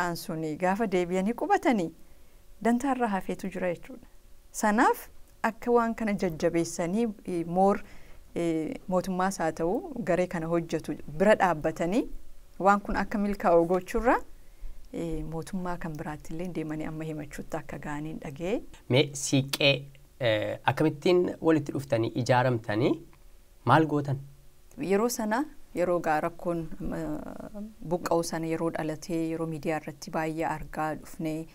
buqqaan suni gaafa deebi'anii qubatanii dantaarraa hafeetu jira jechuudha. Sanaaf akka waan kana jajjabeessanii mootummaas haa ta'u garee kana hojjetu bira dhaabbatanii waan kun akka milkaa'u gochuurra mootummaa kan biraatti illee deemanii amma himachuutti akka gaaniin dhagee. Mee siiqqee akkamittiin walitti dhuftanii ijaaramtanii maal gootan? Yeroo sana yeroo rakkoon buqqa'u sana yeroo dhalatee yeroo miidiyaa irratti baay'ee argaa dhufnee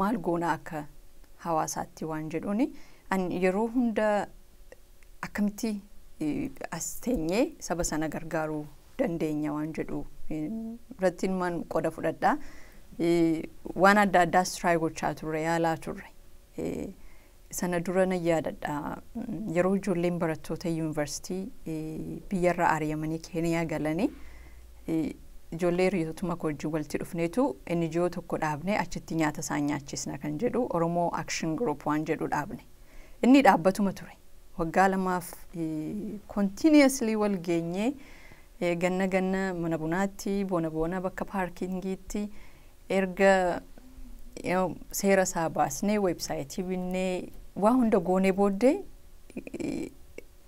maal goona akka hawaasaatti waan jedhuuni yeroo hunda akkamitti as teenyee saba sana gargaaruu dandeenya waan jedhu irratti man qoda fudhadhaa. Waan adda addaas try gochaa turre yaalaa turre. Sana dura na yaadadha yeroo ijoolleen barattoota yuunivarsiitii biyyarraa ari'amanii Keeniyaa galanii ijoollee hiriyootuma wajjin walitti dhufneetu NGO tokko dhaabne achitti nyaata isaan nyaachisna kan jedhu Oromoo Action Group waan jedhu dhaabne. Inni dhaabbatuma ture. Waggaa lamaaf continuously wal geenyee ganna mana bunaatti bona bakka paarkingiitti erga seera isaa baasnee websaayitii binnee waa hunda goonee booddee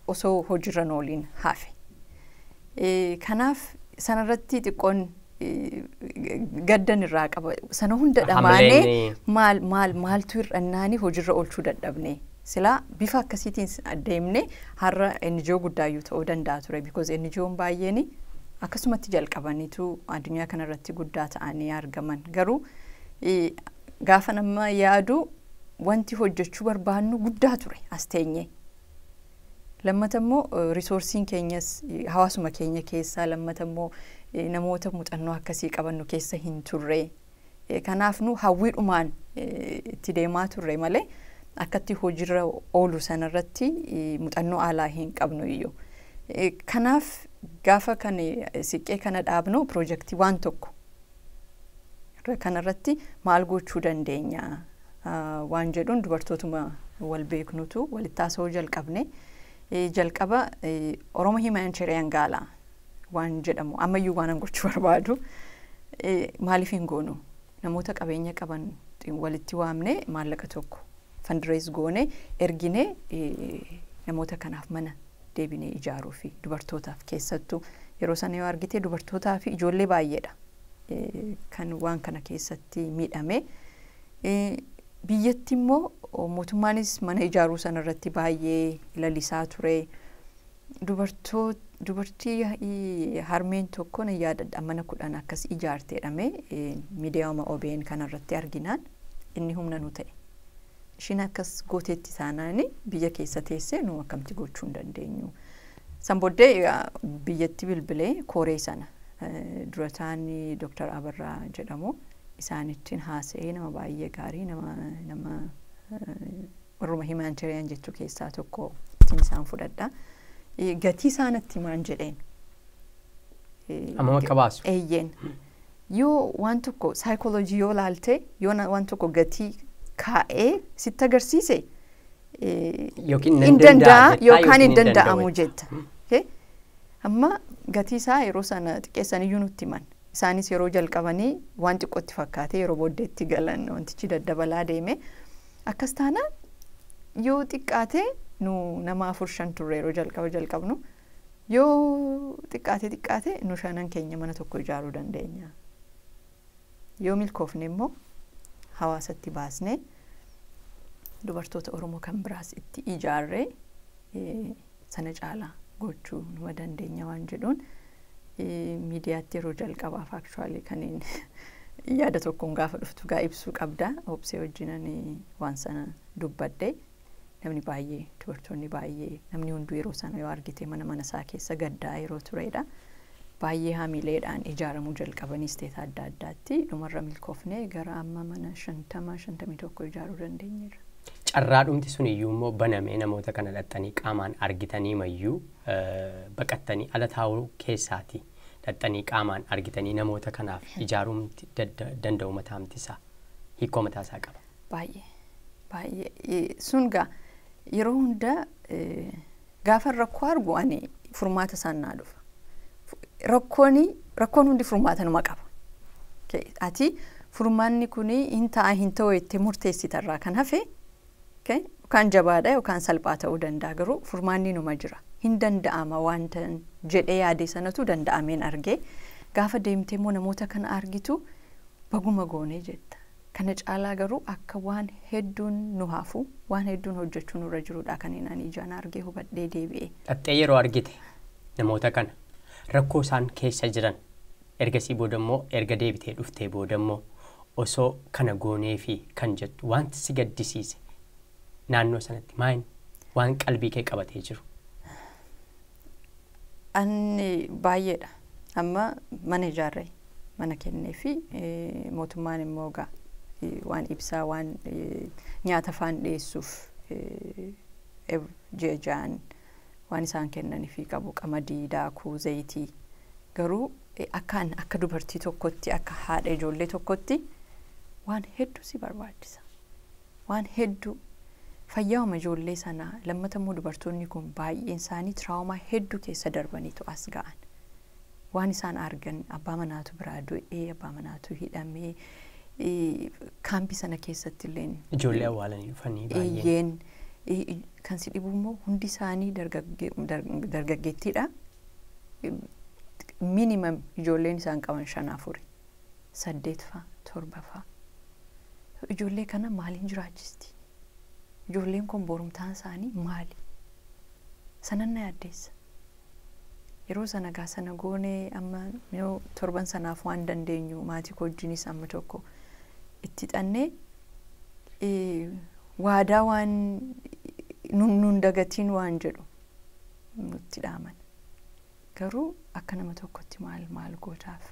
osoo hojiirra ooliin hafe. Kanaaf sanarratti xiqqoon gaddan irraa qaba. Sana hunda dhamaanee maaltu hir'annaanii hojiirra oolchuu dadhabne. Silaa bifa akkasiitiin adeemne har'a NGO guddaayyuu ta'uu danda'a ture because NGO'n baay'een akkasumatti jalqabaniitu addunyaa kanarratti guddaa ta'anii argaman. Garuu gaafa nama yaadu wanti hojjechuu barbaannu guddaa ture as teenye. Lammata immoo resoursiin keenyas hawaasuma keenya keessaa lammata immoo namoota muuxannoo akkasii qabannu keessa hin turre. Kanaaf nu hawwiidhumaan itti deemaa turre malee akkatti hojiirra oolu sanarratti muuxannoo alaa hin qabnu iyyuu. Kanaaf gaafa kan siiqqee kana dhaabnu piroojeektii waan tokko kanarratti maal gochuu dandeenya waan jedhuun dubartootuma wal beeknutu walitti haasa'uu jalqabne. Jalqaba Oromoo Humanitarian Gala waan jedhamu ammayyuu waan gochuu barbaadu maaliif hin goonu namoota qabeenya qaban walitti waamne maallaqa tokko fundraise goone ergine namoota kanaaf mana deebinee ijaaruu fi dubartootaaf keessattuu yeroo sana yoo argite dubartootaa fi ijoollee baay'eedha kan waan kana keessatti miidhame. Biyyatti immoo mootummaanis mana ijaaruu sanarratti baay'ee lalisaa ture. Dubartii harmeen tokko na yaadadha mana 10 akkas ijaarteedhame miidiyaa OBN kanarratti arginaan inni humna nu ta'e. Ishiin akkas gooteetti taanaani biyya keessa teessee nu akkamti gochuu hin dandeenyu. San booddee biyyatti bilbilee kooree sana durataan Dr. Abarraa jedhamu isaanittiin haasa'ee nama baay'ee gaarii nama Oromoo Humanitarian jechuu keessaa tokko ittiin isaan fudhadha. Gatii isaanitti maan jedheen. Amma akka baasu. Eeyyeen. Yoo waan tokko saayikooloojii yoo laalte yoo waan tokko gatii kaa'ee sitti agarsiise hin danda'a yookaan hin danda'amu jetta. Amma gatii isaa yeroo sana xiqqeessaniyyuu nutti himan. Isaanis yeroo jalqabanii waan xiqqootti fakkaate yeroo booddeetti galan wantichi daddabalaa deeme. Akkas taanaan yoo xiqqaate nu nama 4-5 turre yeroo jalqabnu yoo xiqqaate nu 5 keenya mana tokko ijaaruu dandeenya. Yoo milkoofne immoo hawaasatti baasne dubartoota Oromoo kan biraas itti ijaarree sana caalaa gochuu nu dandeenya waan jedhuun miidiyaatti yeroo jalqabaaf actually kaniin yaada tokkoon gaafa dhuftu gaa ibsuu qabda obsee wajjinan waan sana dubbadde namni baay'ee dubartoonni baay'ee namni hunduu yeroo sana yoo argite mana isaa keessa gaddaa yeroo turedha. Baay'ee hamileedhaan ijaaramuu jalqabanii isteeta adda addaatti dhumarra milkoofne gara amma mana 50-51 ijaaruu dandeenyeerra. Carraa dhumti sun iyyuu immoo banamee namoota kana dhaxxanii qaamaan argitanii mayyuu baqattanii ala taa'uu keessaati dhaxxanii qaamaan argitanii namoota kanaaf ijaarumti danda'u mataamti isaa hiikoo mataa isaa qaba. Baay'ee sun gaa yeroo hunda gaafa rakkoo argu ani furmaata isaan naa dhufa. Rakkoon hundi furmaata numa qaba. Ati furmaanni kuni hin ta'a hin ta'u itti murteessitarraa kan hafe yookaan jabaadha yookaan salphaa ta'uu danda'a garuu furmaanni numa jira. Hin danda'ama wanta jedhee yaade sanatu danda'ameen argee gaafa deemtee immoo namoota kana argitu baguma goonee jetta. Kana caalaa garuu akka waan hedduun nu hafu waan hedduun hojjechuu nurra jirudha kan inni ijaan argee hubadhee deebi'ee. Dhattee yeroo argite namoota kana rakkoo isaan keessa jiran ergasii boodammoo erga deebitee dhuftee boodammoo osoo kana goonee fi kan jettu wanti si gaddisiise naannoo sanatti maal waan qalbii kee qabatee jiru. Anni baay'eedha. Amma mana ijaarree mana kennee fi mootummaan immoo waan ibsaa waan nyaata faan dhiyeessuuf jejaan waan isaan kennanii fi qabu qamadii daakuu zayitii garuu akka dubartii tokkotti akka haadha ijoollee tokkotti waan hedduu si barbaachisa. Waan hedduu fayyaa'uma ijoollee sanaa lammata immoo dubartoonni kun baay'een isaanii tiraawomaa hedduu keessa darbaniitu as ga'an. Waan isaan argan abbaa manaatu biraa du'ee abbaa manaatu hidhamee kaampii sana keessatti illee ijoollee awwaalanii dhufanii baay'een kan si dhibu immoo hundi isaanii dargaggeettiidha. Minimum ijoolleen isaan qaban 5-4 8 faa 7 faa. Ijoollee kana maaliin jiraachisti? Ijoolleen kun borumtaan isaanii maali? Sanan na yaaddeessa. Yeroo sana gaa sana goonee amma yoo torban sanaaf waan dandeenyu maatii wajjinis amma tokko itti xannee waadaa waan nun dagatiin waan jedhu nutti dhaaman. Garuu akka nama tokkotti maal gootaaf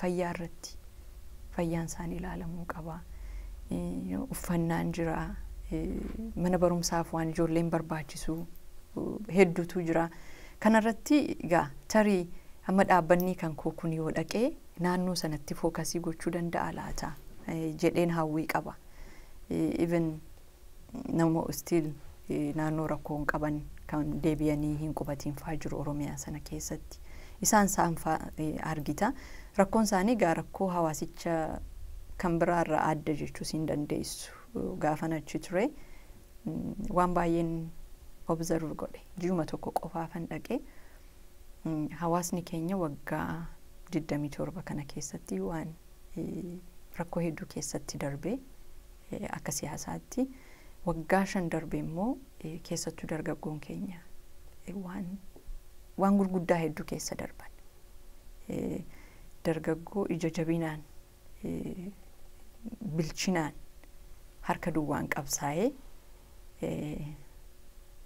fayyaa irratti fayyaan isaanii ilaalamuu qaba. Uffannaan jira. Mana barumsaaf waan ijoolleen barbaachisu hedduutu jira. Kanarratti tarii amma dhaabbanni kan kun yoo dhaqee naannoo sanatti fookasii gochuu danda'a laata jedheen hawwii qaba. Even nama still naannoo rakkoon qaban kan deebi'anii hin qubatiin faa jiru Oromiyaa sana keessatti. Isaan faa argita. Rakkoon isaanii rakkoo hawaasicha kan biraarraa adda jechuus hin dandeessu. Gaafan achi ture waan baay'een observe godhe ji'uma tokko qofaafan dhaqee hawaasni keenya waggaa 27 kana keessatti waan rakkoo hedduu keessatti darbee akka siyaasaatti waggaa 5 darbee immoo keessattuu dargaggoon keenya waan gurguddaa hedduu keessa darban dargaggoo ija jabinaan bilchinaan harka duwwaan qabsaa'ee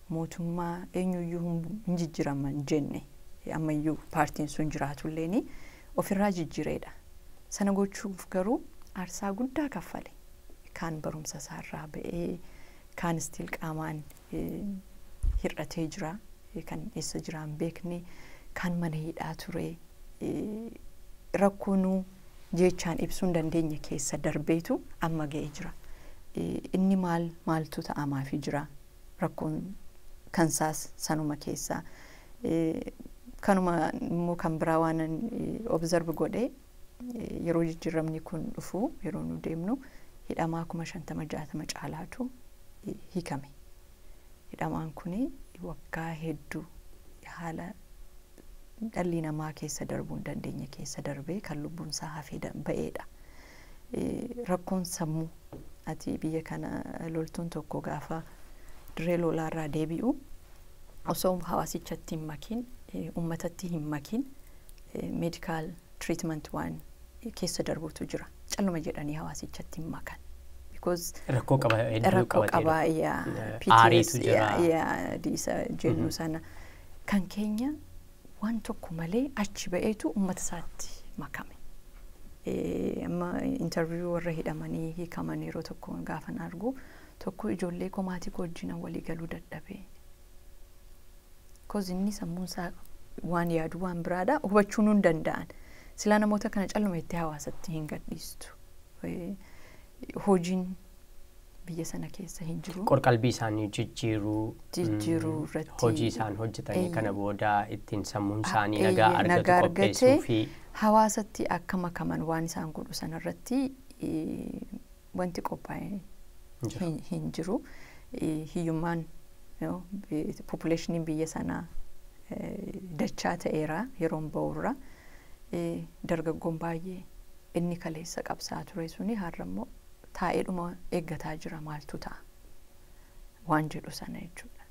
mootummaa eenyuyyuu hin jijjiraman jenne ammayyuu paartiin sun jiraatulleeni ofirraa jijjireedha. Sana gochuuf garuu aarsaa guddaa kaffale. Kaan barumsa isaarraa ba'ee kaan stiil qaamaan hir'atee jira. Kan eessa jiraan beekne kaan mana hidhaa ture. Rakkoonuu jechaan ibsuun dandeenya keessa darbeetu amma ga'ee jira. Inni maaltu ta'amaafi jira rakkoon kansaas sanuma keessaa kanuma immoo kan biraa waan observe godhe yeroo jijjiiramni kun dhufu yeroo nu deemnu hidhamaa 50-60 caalaatu hiikame. Hidhamaan kuni waggaa hedduu haala dhalli namaa keessa darbuun dandeenya keessa darbee kan lubbuun isaa hafee ba'eedha. Rakkoon sammuu ati biyya kana loltuun tokko gaafa dirree lolaarraa deebi'u osoo hawaasichatti hin makin ummatatti hin makin medical treatment waan keessa darbutu jira. Calluma jedhanii hawaasichatti hin makan. Because rakkoo qaba PTSD diisa jennu sana kan keenya waan tokko malee achi ba'eetu ummata isaatti makame. Amma interview warra hidhamanii hiikaman yeroo tokko gaafan argu tokko ijoollee maatii wajjin walii galuu dadhabee. Because inni sammuunsaa waan yaadu waan biraadha hubachuu nun danda'an. Silaa namoota kana calluma itti hawaasatti hin gadhiistu. Hojiin biyya sana keessa hin jiru. Qorqalbii isaanii jijjiiruu irratti hojii isaan hojjetanii kana booda ittiin sammuun isaanii nagaa argatu qopheessuu fi hawaasatti akka makaman waan isaan godhu sanarratti wanti qophaa'e hin jiru. Hiyyummaan populationiin biyya sanaa dachaa ta'eera yeroon ba'urra dargaggoon baay'ee inni kaleessa qabsaa ture suni har'ammoo taa'eedhuma eeggataa jira maaltu ta'a waan jedhu sana jechuudha.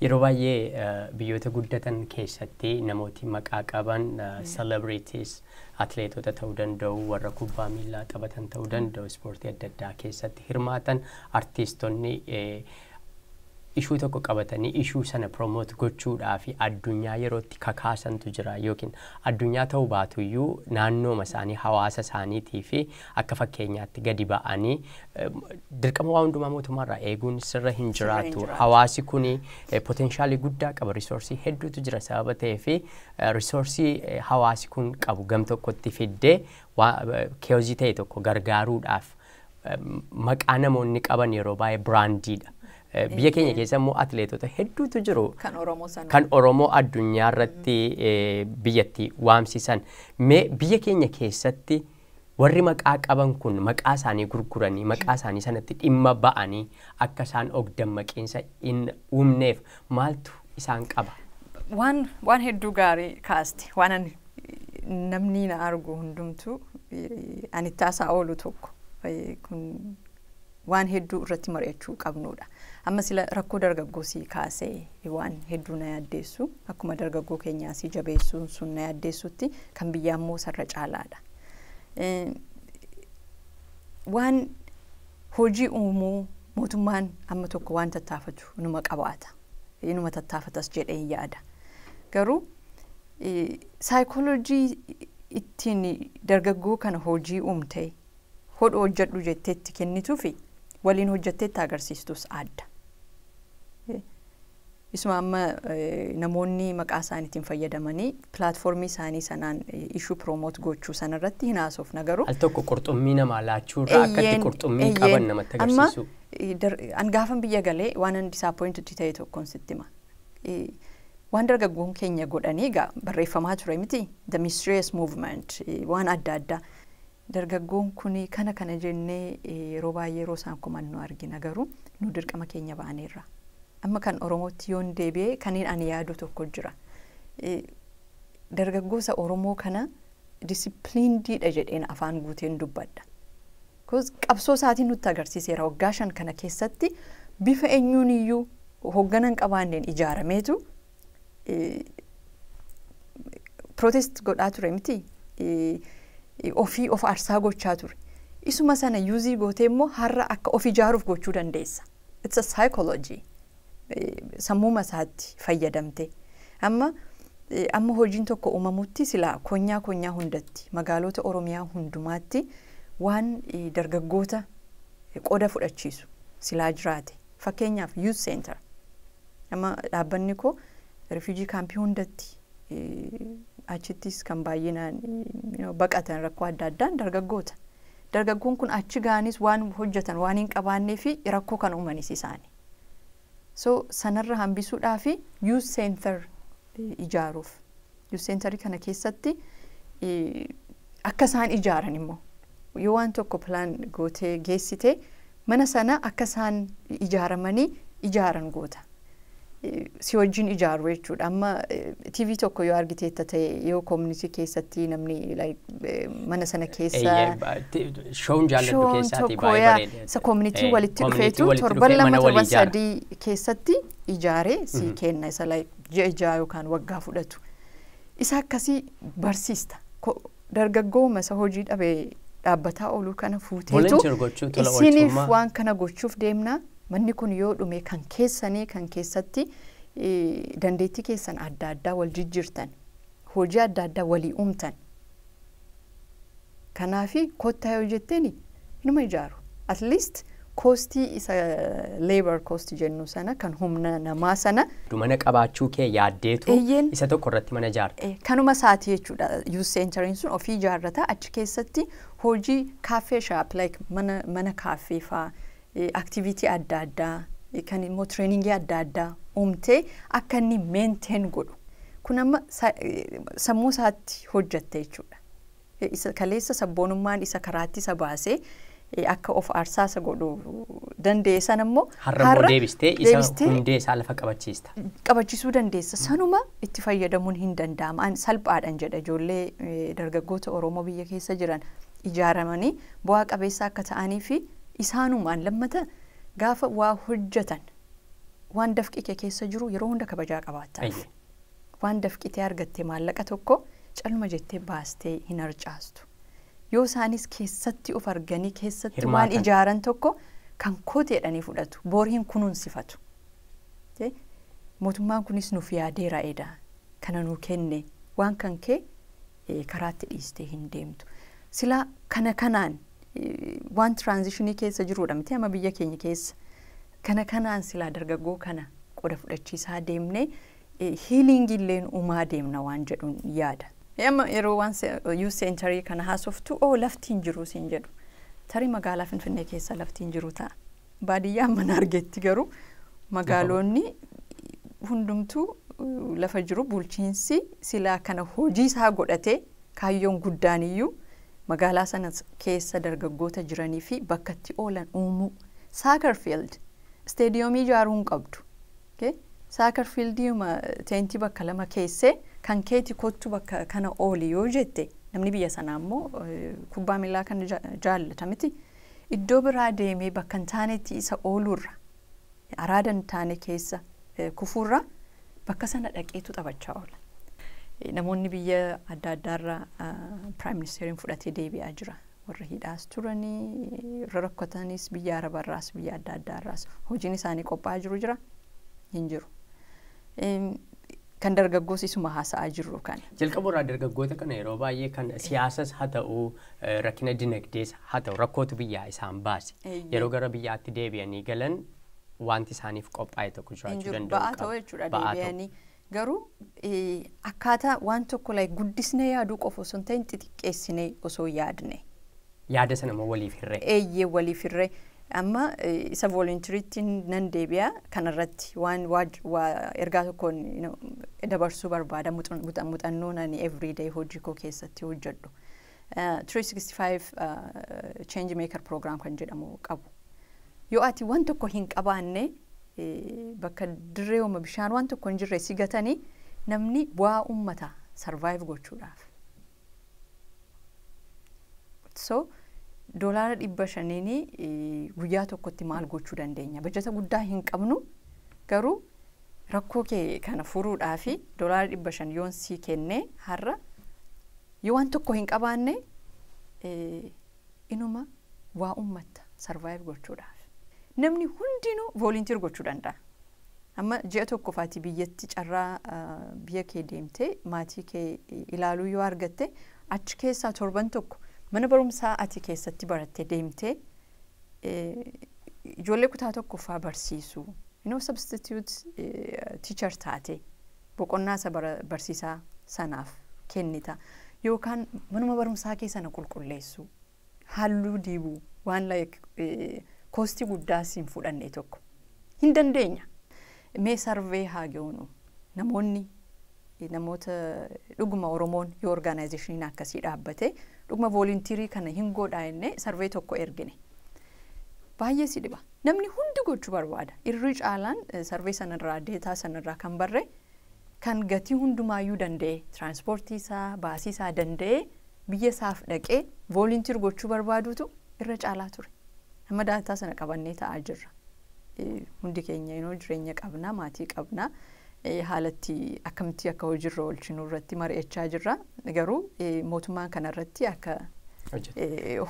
Yeroo baay'ee biyyoota guddatan keessatti namooti maqaa qaban celebrities atleetota ta'uu danda'u warra kubbaa miilaa taphatan ta'uu danda'u ispoortii adda addaa keessatti hirmaatan artiistonni ishuu tokko qabatanii ishuu sana promote gochuudhaa fi addunyaa yerootti kakaasantu jira yookiin addunyaa ta'uu baatuyyuu naannooma isaanii hawaasa isaaniitii fi akka fakkeenyaatti gadi ba'anii dirqama waa hundumaa mootummaarraa eeguun sirra hin jiraatu. Hawaasi kun poteenshaalii guddaa qaba, risoorsii hedduutu jira sababa ta'ee fi risoorsii hawaasi kun qabu gam tokkotti fiddee keeyozii ta'e tokko gargaaruudhaaf maqaa namoonni qaban yeroo baay'ee biraandiidha. Biyya keenya keessa immoo atleetota hedduutu jiru kan Oromoo addunyaa irratti biyyatti waamsisan. Mee biyya keenya keessatti warri maqaa qaban kun maqaa isaanii gurguranii maqaa isaanii sanatti dhimma ba'anii akka isaan of dammaqiinsa hin uumneef maaltu isaan qaba? Waan hedduu gaarii kaaste waan namni na argu hundumtu ani taasaa oolu tokko kun waan hedduu irratti mari'achuu qabnudha. Amma sila rakkoo dargaggoosii kaasee waan hedduu na yaaddeessu akkuma dargaggoo keenyaa si jabeessuun sun na yaaddeessutti kan biyyaa immoo sarra caalaadha. Waan hojii uumuu mootummaan amma tokko waan tattaafatu numa qabaata. Numa tattaafatas jedhee yaada. Garuu saayikooloojii ittiin dargaggoo kana hojii uumtee hodhu hojjedhu jetteetti kennituufi waliin hojjetteetti agarsiistus adda. Isuma amma namoonni maqaa isaaniitiin fayyadamanii pilaatfoormii isaanii sanaan ishuu promote gochuu sanarratti hin haasofna garuu. Al tokko qurxummii namaa laachuurraa akkatti qurxummii qaban namatti agarsiisu. Amma gaafan biyya galee waan an disappointed ta'e tokkoon sitti hima. Waan dargaggoon keenya godhanii egaa barreeffamaa ture miti the mysterious movement waan adda addaa. Dargaggoon kuni kana jennee yeroo baay'ee yeroo isaan kumannu argina garuu nu dirqama keenya ba'aneerra. Amma kan Oromootti yoon deebi'ee kaniin ani yaadu tokko jira. Dargaggoosa Oromoo kana disipiliindiidha jedheen afaan guuteen dubbadha. Qabsoo isaatiin nutti agarsiiseera waggaa 5 kana keessatti bifa eenyuun iyyuu hoogganan qabaanneen ijaarameetu protest godhaa ture miti. Ofii of aarsaa gochaa ture. Isuma sana yuuzii gootee immoo har'a akka of ijaaruuf gochuu dandeessa. It's a psychology. Sammuma isaatti fayyadamte. Amma hojiin tokko uumamutti silaa konyaa hundatti magaalota Oromiyaa hundumaatti waan dargaggoota qooda fudhachiisu silaa jiraate. Fakkeenyaaf youth center. Amma dhaabbanni koo refugee campii hundatti achittis kan baay'inaan baqatan rakkoo adda addaan dargaggoota. Dargaggoon kun achi gaanis waan hojjetan waan hin qabaannee fi rakkoo kan uumanis isaani. So sanarra hambisuudhaa fi youth center ijaaruuf. Youth centerii kana keessatti akka isaan ijaaran immoo yoo waan tokko plan gootee geessite mana sana akka isaan ijaaramanii ijaaran goota. Si wajjin ijaaru jechuudha. Amma TV tokko yoo argiteetta ta'e yoo community keessatti namni mana sana keessa shown jaalladhu keessatti baay'ee bareeda. Sa community walitti dhufeetu torban 2-3 keessatti ijaaree si kenna isa ji'a yookaan waggaa fudhatu. Isa akkasii barsiista. Dargaggoo masa hojii dhabee dhaabbataa ooluu kana fuuteetu isiniif waan kana gochuuf deemna. Manni kun yoo dhume kan keessatti dandeettii keessan adda addaa wal jijjiirtan hojii adda addaa walii uumtan kanaafi kottaa yoo jetteeni inuma ijaaru at least koostii isa labor cost jennu sana kan humna namaa sana mana qabaachuu kee yaaddeetu isa tokko irratti mana ijaarta kanuma saati jechuudha. Youth centeriin sun ofii ijaarrata achi keessatti hojii cafe shop like mana cafe faa activity adda addaa kan immoo trainingii adda addaa uumtee akka inni maintain godhu kun amma sammuu isaatti hojjette jechuudha. kaleessa sabboonummaan isa karaatti isa baasee akka of aarsaasa godhu dandeessan ammoo har'a deebistee isa hundee isaa lafa qabachiista. Qabachiisuu dandeessa. Sanuma itti fayyadamuun hin danda'ama. Salphaadhaan jedha ijoollee dargaggoota Oromoo biyya keessa jiran ijaaramanii bu'aa qabeessa akka ta'anii fi isaanumaan lammata gaafa waa hojjetan waan dafqite keessa jiru yeroo hunda kabajaa qabaata. Waan dafqitee argattee maallaqa tokko calma jettee baastee hin harcaastu. Yoo isaanis keessatti of arganii keessatti waan ijaaran tokko kan kooteedhanii fudhatu booriin kunuunsifatu. Mootummaan kunis nuuf yaadeera eeda kana nuu kenne waan kan kee karaatti dhiistee hin deemtu. Silaa kanaan waan transitionii keessa jiruudha miti amma biyya keenya keessa kanaan silaa dargaggoo kana qoda fudhachiisaa deemnee healingii illeen uumaa deemna waan jedhuun yaada. Amma yeroo waan youth centerii kana haasoftu laftiin jiru siin jedhu. Tarii magaalaa Finfinnee keessa laftiin jiru ta'a. Baadiyyaa mana argetti garuu magaalonni hundumtuu lafa jiru bulchiinsi silaa kana hojii isaa godhatee kaayyoon guddaan iyyuu magaalaa sana keessa dargaggoota jiranii fi bakka itti oolan uumuu. Saakarfiild isteediyoomii ijaaruu hin qabdu. Saakarfiildiima teentii bakka lama keessee kan keeti kottu bakka kana ooli yoo jette namni biyya sanaa immoo kubbaa miilaa kan jaallata miti. Iddoo biraa deemee bakka hin taanetti isa oolurra araada hin taane keessa kufuurra bakka sana dhaqeetu taphachaa oola. Namoonni biyya adda addaarraa Prime Ministeriin fudhatee deebi'aa jira. Warra hidhaas turanii rakkatanis biyya Arabarraas biyya adda addaarraas hojiin isaanii qophaa'aa jira hin jiru. Kan dargaggoosisuma haasa'aa jirru kana. Jalqaburraa dargaggoota kana yeroo baay'ee kan siyaasas haa ta'u rakkina dinagdees haa ta'u rakkootu biyyaa isaan baase. Yeroo gara biyyaatti deebi'anii galan wanti isaaniif qophaa'e tokko jiraachuu danda'u qaba. Ba'aa ta'uu jechuudha deebi'anii. Garuu akkaataa waan tokko guddisnee yaaduu qofa osoo hin ta'in xixiqqeessinee osoo yaadne. Yaada sana immoo waliif hirree. Eeyyee waliif hirree. Amma isa volunteeriitti nan deebi'a kanarratti waan ergaa tokkoon dabarsuu barbaada muuxannoon ani everyday hojii koo keessatti hojjedhu. 365 change maker program kan jedhamu qabu. Yoo ati waan tokko hin qabaanne bakka dirree uuma bishaan waan tokko hin jirre si gatanii namni bu'aa uummataa survive gochuudhaaf. So doolaara 500 guyyaa tokkotti maal gochuu dandeenya? Bajata guddaa hin qabnu garuu rakkoo kee kana furuudhaaf doolaara 500 yoon sii kennee har'a yoo waan tokko hin qabaanne inuma waa uummata survive gochuudhaaf. Namni hundinuu volunteer gochuu danda'a. Amma ji'a tokko faati biyyatti carraa biyya kee deemtee maatii kee ilaaluu yoo argatte achi keessaa torban tokko mana barumsaa ati keessatti barattee deemtee ijoollee kutaa tokkoffaa barsiisuu. Substitute teacher taate boqonnaa isa barsiisaa sanaaf kennita. Yookaan manuma barumsaa keessana qulqulleessuu. Halluu diibuu waan koostii guddaa siin fudhanne tokko. Hin dandeenya. Mee sarvee haa ga'uunu namoota dhuguma Oromoon yoo organizationii akkasii dhaabbate dhuguma volunteerii kana hin godhaa jennee sarvee tokko ergine. Baay'ee si dhiba. Namni hundi gochuu barbaada. Irri caalaan sarvee sanarraa deetaa sanarraa kan barre kan gatii hundumaayyuu danda'e tiraanspoortii isaa baasii isaa danda'e biyya isaaf dhaqee volunteer gochuu barbaadutu irra caalaa ture. Amma daataa sana qabannee ta'aa jirra. Hundi keenya jireenya qabna maatii qabna. Haalatti akkamitti akka hojiirra oolchinu irratti mari'achaa jirra. Garuu mootummaan kanarratti akka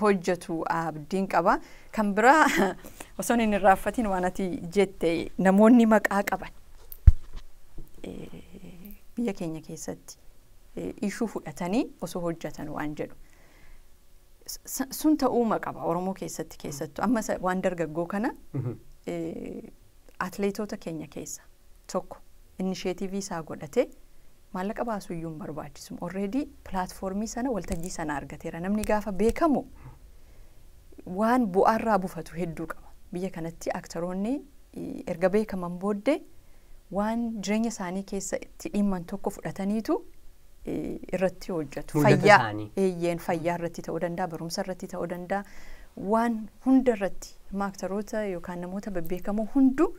hojjetu abdiin qaba. Kan biraa osoo hin irraanfatiin waan ati jette namoonni maqaa qaban biyya keenya keessatti ishuu fudhatanii osoo hojjetan waan jedhu. Sun ta'uuma qaba Oromoo keessattuu. Amma waan dargaggoo kana atleetota keenya keessa tokko initiatiivii isaa godhatee maallaqa baasuu iyyuu hin barbaachisu. Already pilaatfoormii sana waltajjii sana argateera. Namni gaafa beekamu waan bu'aarraa bufatu hedduu qaba. Biyya kanatti aktaroonni erga beekaman booddee waan jireenya isaanii keessa itti dhimman tokko fudhataniitu irratti hojjetu. Fayyaa irratti ta'uu danda'a, barumsa irratti ta'uu danda'a. Waan hunda irratti maaktaroota yookaan namoota bebbeekamoo hundu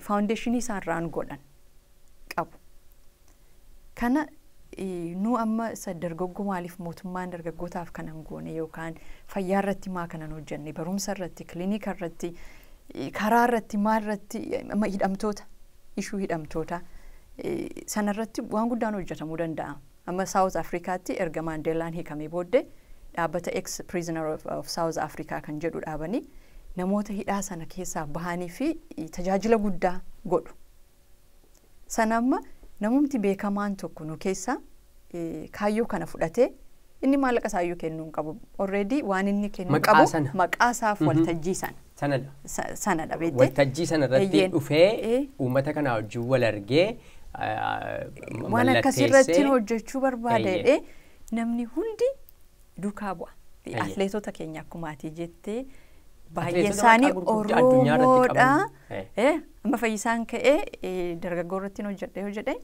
faawundeeshinii isaarraan godhan qabu. Kana nu amma isa dargaggoo maaliif mootummaan dargaggootaaf kanan goone yookaan fayyaa irratti maa kanan hojjenne, barumsa irratti, kilinika irratti, karaa irratti, maal irratti, amma hidhamtoota, ishuu hidhamtoota sanarratti waan guddaan hojjetamuu danda'a. Amma South Africaatti erga Mandeelaan hiikamee booddee dhaabbata ex prisoner of South Africa kan jedhu dhaabanii namoota hidhaa sana keessaa bahanii fi tajaajila guddaa godhu. Sana amma namumti beekamaan tokko nu keessaa kaayyoo kana fudhatee inni maallaqa isaayyuu kennuu qabu. Already waan inni kennuu qabu maqaasaaf waltajjii sanadha beektee. Waltajjii sanarratti dhufee uummata kanaa wajjin wal argee waan akkasirratti hojjechuu barbaadee namni hundi duukaa bu'a. Atleetota keenya akkuma ati jettee baay'ee isaanii Oromoodha. Amma Fayyisaan ka'ee dargaggoo irratti hojjedhe.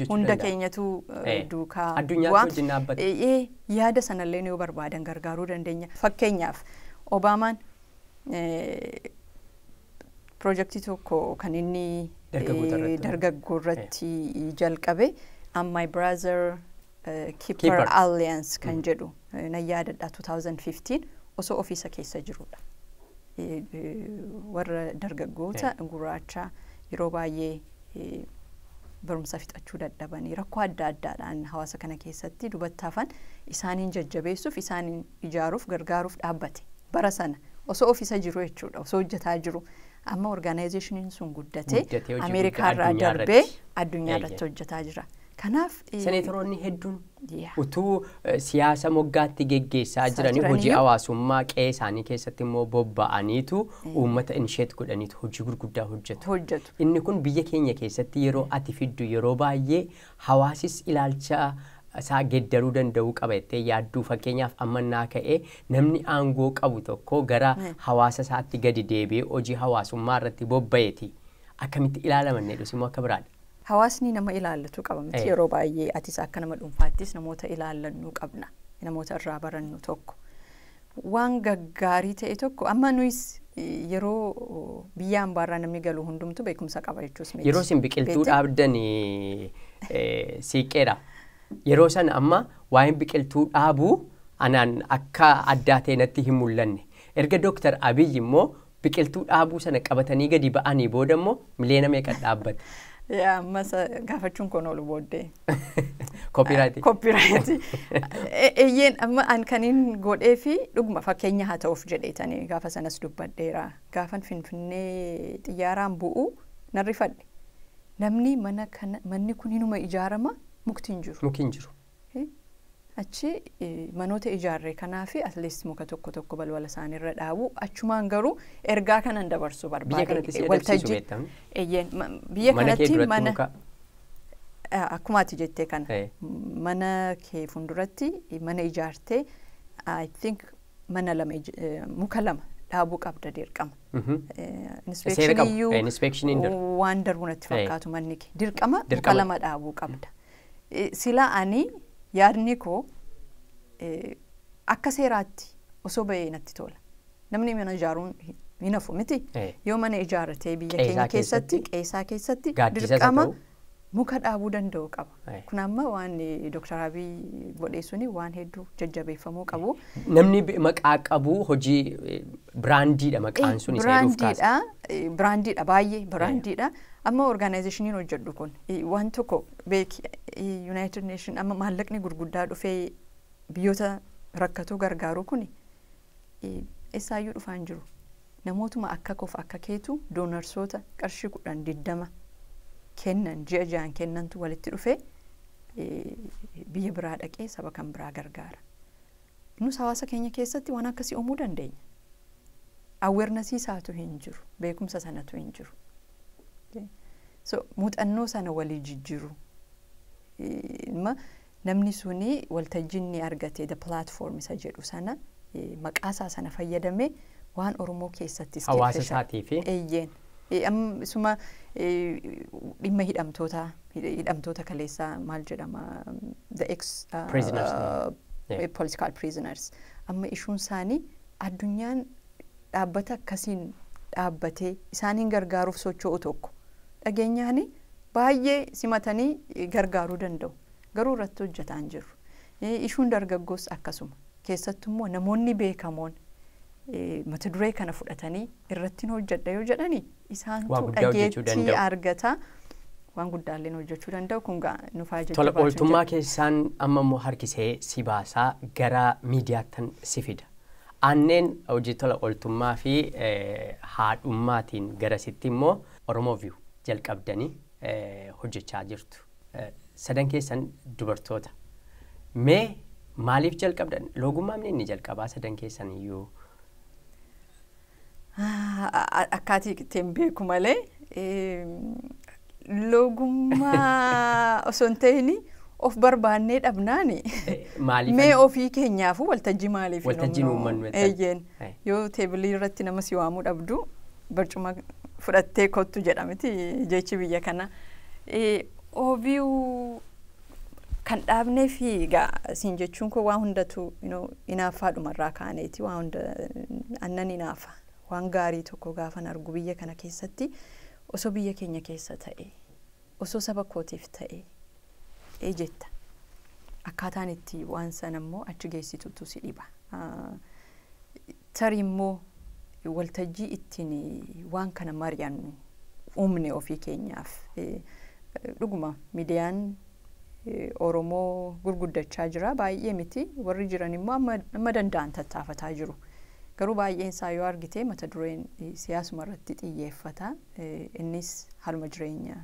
Hunda keenyatu duukaa bu'a. Yaada sanallee yoo barbaadan gargaaruu dandeenya. Fakkeenyaaf Obaamaan piroojeektii tokko kan inni dargaggoo irratti jalqabe My Brother Keeper Alliance kan jedhu na yaadadha 2015 osoo ofiisa keessa jirudha. Warra dargaggoota gurraacha yeroo baay'ee barumsa fixachuu dadhabanii rakkoo adda addaadhaan hawaasa kana keessatti dubattaafan isaaniin jajjabeessuuf, isaaniin ijaaruuf, gargaaruuf dhaabbate. Bara sana osoo ofiisa jiru jechuudha, osoo hojjetaa jiru. Amma organizationin sun guddatee Ameerikaa irraa darbee addunyaa irratti hojjetaa jira. Kanaaf seneetoroonni hedduun utuu siyaasa moggaatti geggeessaa jiranii hojii hawaasummaa qe'ee isaanii keessatti immoo bobba'aniitu uummata inisheet godhaniitu hojii gurguddaa hojjetu. Inni kun biyya keenya keessatti yeroo ati fiddu yeroo baay'ee hawaasis ilaalcha isaa geddaruu danda'uu qaba jettee yaadduu. Fakkeenyaaf ammannaa ka'ee namni aangoo qabu tokko gara hawaasa isaatti gadi deebi'ee hojii hawaasummaa irratti bobba'eeti akkamitti ilaalaman jedhus immoo akka biraadha. Hawaasni nama ilaallatu qaba miti yeroo baay'ee atis akka nama dhuunfaattis namoota ilaallannu qabna, namoota irraa barannu tokko. Waan gaggaarii ta'e tokko amma nuyis yeroo biyya ambaarraa namni galu hundumtu beekumsa qaba jechuus miti. Yeroo isin biqiltuu dhaabdan siiqqeedha. Yeroo sana amma waa'een biqiltuu dhaabuu anaan akka addaa ta'e natti hin mul'anne. Erga Dooktar Abiyyi immoo biqiltuu dhaabuu sana qabatanii gadi ba'anii booda immoo miliyoona meeqa dhaabbate? Masa gaafachuun kun oolu booddee. Copyright. Eeyyeen amma an kaniin godhee fi dhuguma fakkeenya haa ta'uuf jedheetanii gaafa sanas dubbadheera. Gaafan Finfinnee xiyyaaraan bu'u nan rifadhe. Namni manni kun hinuma ijaarama muktiin jiru. Achi manoota ijaarree kanaafi at least muka tokko balbala isaaniirra dhaabu achumaan garuu ergaa kanan dabarsuu barbaada. Biyya kanatti mana akkuma ati jettee kana mana kee fuulduratti mana ijaartee I think muka lama dhaabuu qabda dirqama. Inspection waan darbu natti fakkaatu manni kee dirqama muka lama dhaabuu qabda. Sila ani yaadni koo akka seeraatti osoo ba'ee natti tola. Namni mana ijaaruun hin hafu miti. Yoo mana ijaarratee biyya keenya keessatti qeessaa keessatti dirqama muka dhaabuu danda'u qaba. Kun amma waan Dooktar Abiy godhe suni waan hedduu jajjabeeffamuu qabu. Namni maqaa qabu hojii biraandiidha maqaan sun isa hedduuf kaasa. Biraandiidha baay'ee biraandiidha. Amma organizationiin hojjedhu kun waan tokko United Nation amma maallaqni gurguddaa dhufee biyyoota rakkatoo gargaaru kun eessaayyuu dhufaan jiru. Namootuma akka kof akka keetu doonarsoota qarshii 10-20 kennan ji'a ja'an kennantu walitti dhufee biyya biraa dhaqee saba kan biraa gargaara. Nus hawaasa keenya keessatti waan akkasii uumuu dandeenya. Awarenessii isaatu hin jiru, beekumsa sanatu hin jiru. So muuxannoo sana walii jijjiiru. Namni suni waltajjiin argate the platform isa jedhu sana maqaasaa sana fayyadamee waan Oromoo keessatti hawaasa isaatii fi Suma dhimma hidhamtoota kaleessaa maal jedhama the ex political prisoners amma ishuun isaanii addunyaan dhaabbata akkasiin dhaabbatee isaaniin gargaaruuf socho'u tokko dhageenyaani baay'ee simatanii gargaaruu danda'u garuu irratti hojjetaa hin jiru. Ishuun dargaggoos akkasuma keessattuu immoo namoonni beekamoon mata duree kana fudhatanii irratti hojjedha yoo jedhani isaantu dhageettii argata waan guddaallee hojjechuu danda'u kun nufaa jechuu tola ooltummaa keessaan amma immoo harkisee si baasaa gara miidiyaattan si fida. Aanneen hojii tola ooltummaa fi haadhummaatiin garasitti immoo m4v jalqabdanii hojjechaa jirtu. Sadan keessan dubartoota. Mee maaliif jalqabdan? Loogummaan inni jalqabaa sadan keessan iyyuu. Akkaatii ittiin beeku malee loogummaa osoo hin ta'in of barbaannee dhabnaani. Mee ofii keenyaafuu waltajjii maaliif waltajjiin uummannu yoo teebilii irratti nama si waamuu dhabdu barcuma fudhattee kottu jedhamti jechi biyya kana. Oviu kan dhaabnee fi siin jechuun koo waan hundatu inaaffaadhumarraa kaaneeti waan hunda annan inaafa. Waan gaarii tokko gaafan argu biyya kana keessatti osoo biyya keenya keessa ta'e osoo saba kootiif ta'e jetta akkaataan itti waan sana immoo achi geessitutu si dhiba. Tarii immoo waltajjii ittiin waan kana mari'annu uumne ofii keenyaaf dhuguma miidiyaan Oromoo gurguddachaa jira baay'ee miti warri jiran immoo amma danda'an tattaafataa jiru. Garuu baay'een isaa yoo argite mata dureen siyaasuma irratti xiyyeeffata. Innis haaluma jireenya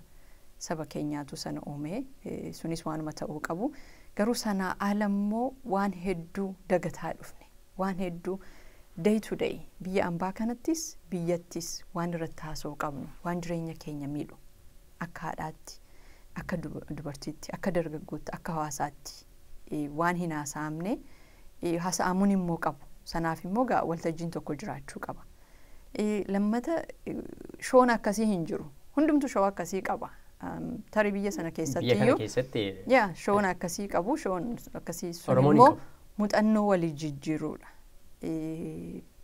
saba keenyaatu sana uume sunis waanuma ta'uu qabu. Garuu sana ala immoo waan hedduu dagataa dhufne waan hedduu day to day biyya ambaa kanattis biyyattis waan irratti haasa'uu qabnu waan jireenya keenya miidhu akka haadhaatti akka dubartiitti akka dargaggootti akka hawaasaatti waan hin haasa'amne haasa'amuun immoo qabu. Sanaaf immoo waltajjiin tokko jiraachuu qaba. Lammata shoon akkasii hin jiru. Hundumtu shoo akkasii qaba. Tarii biyya sana keessatti iyyuu shoon akkasii qabu. Shoon akkasii sun immoo muuxannoo walii jijjiiruudha.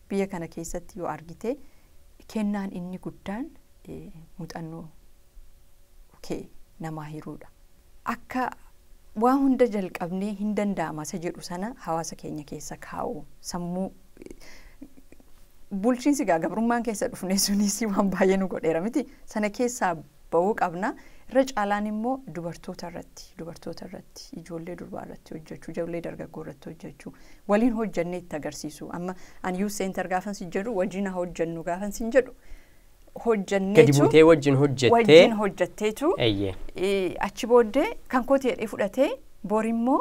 Biyya kana keessatti yoo argite kennaan inni guddaan muuxannoo kee namaa hiruudha. Akka waan hunda jalqabnee hin danda'ama isa jedhu sana hawaasa keenya keessa kaa'u sammuu bulchiinsi gabrummaan keessa dhufne sunis waan baay'ee nu godheera miti sana keessaa ba'uu qabna. Irra caalaan immoo dubartoota irratti ijoollee durbaa irratti hojjechuu ijoollee dargaggoo irratti hojjechuu waliin hojjannee itti agarsiisu. Amma ani youth center gaafan si jedhu wajjin hojjannu gaafan si jedhu hojjanneetu gadi buutee wajjin hojjetteetu achi booddee kan kooti jedhee fudhatee borimmoo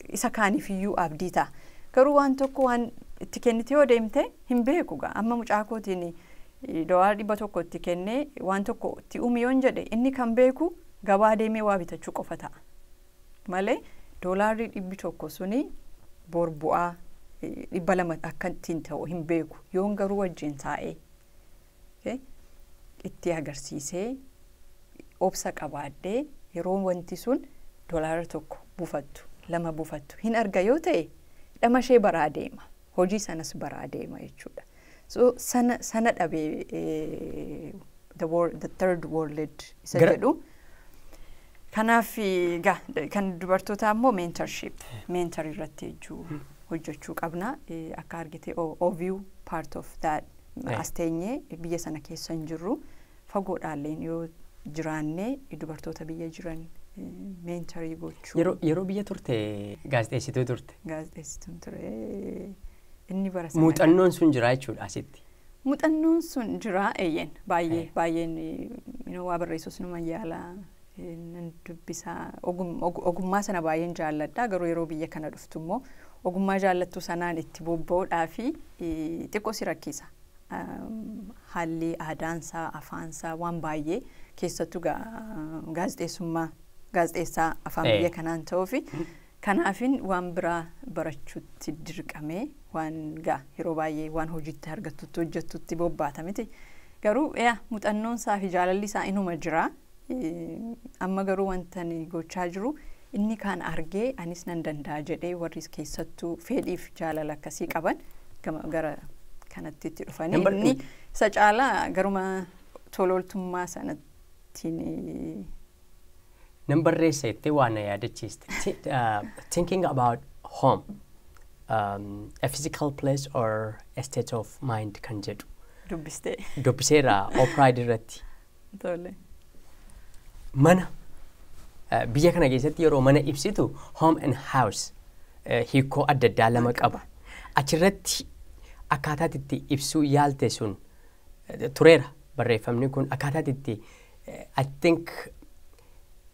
isa kaaniif iyyuu abdii ta'a. Garuu waan tokko waan itti kennite yoo deemte hin beeku amma mucaa kootiin $100 itti kennee waan tokko itti uumi yoon jedhe inni kan beeku gabaa deemee waa bitachuu qofa ta'a malee $100 suni bor bu'aa 200 akka ittiin ta'u hin beeku yoon garuu wajjin taa'ee itti agarsiisee obsa qabaadhee yeroo wanti sun $1 buufattu 2 buufattu hin arga yoo ta'e dhamashee baraa deema hojii sanas baraa deema jechuudha. So sana dhabee the third world isa jedhu kanaaf kan dubartootaa immoo mentor irratti hojjechuu qabna akka argite overview part of that asteenyee biyya sana keessa hin jirru fagoodhaalleen yoo jiraanne dubartoota biyya jiran mentorii gochuu. Yeroo biyya turte gaazexeessituu turte. Gaazexeessituun ture inni bara sana. Muuxannoon sun jira jechuudha asitti. Muuxannoon sun jira baay'een waa barreessuus numa yaala nan dubbisaa ogummaa sana baay'een jaalladha garuu yeroo biyya kana dhuftu immoo ogummaa jaallattu sanaan itti bobba'uudhaa fi xiqqoo si rakkisa. Haalli aadaansaa afaansaa waan baay'ee keessattuu gaazexeessaa afaan biyya kanaan ta'uufi kanaafin waan biraa barachuutti dirqamee waan yeroo baay'ee waan hojiitti argattutti hojjettutti bobbaata miti Garuu muuxannoon isaa fi jaalalli isaa inuma jira. Amma garuu wanta ni gochaa jiru inni kaan argee anis nan danda'a jedhee warri keessattuu fedhiif jaalala akkasii qaban gara kanatti itti dhufanii inni isa caalaa garuma tololtummaa sanattiin nan barreessa jettee waan na yaadachiiste. Thinking about home, a physical place or a state of mind kan jedhu. Dubbiseera Oprah irratti. Tole. Mana biyya kana keessatti yeroo mana ibsitu home and house hiikoo adda addaa lama qaba. Achirratti akkaataa itti ibsuu yaalte sun tureera barreeffamni kun akkaataa itti I think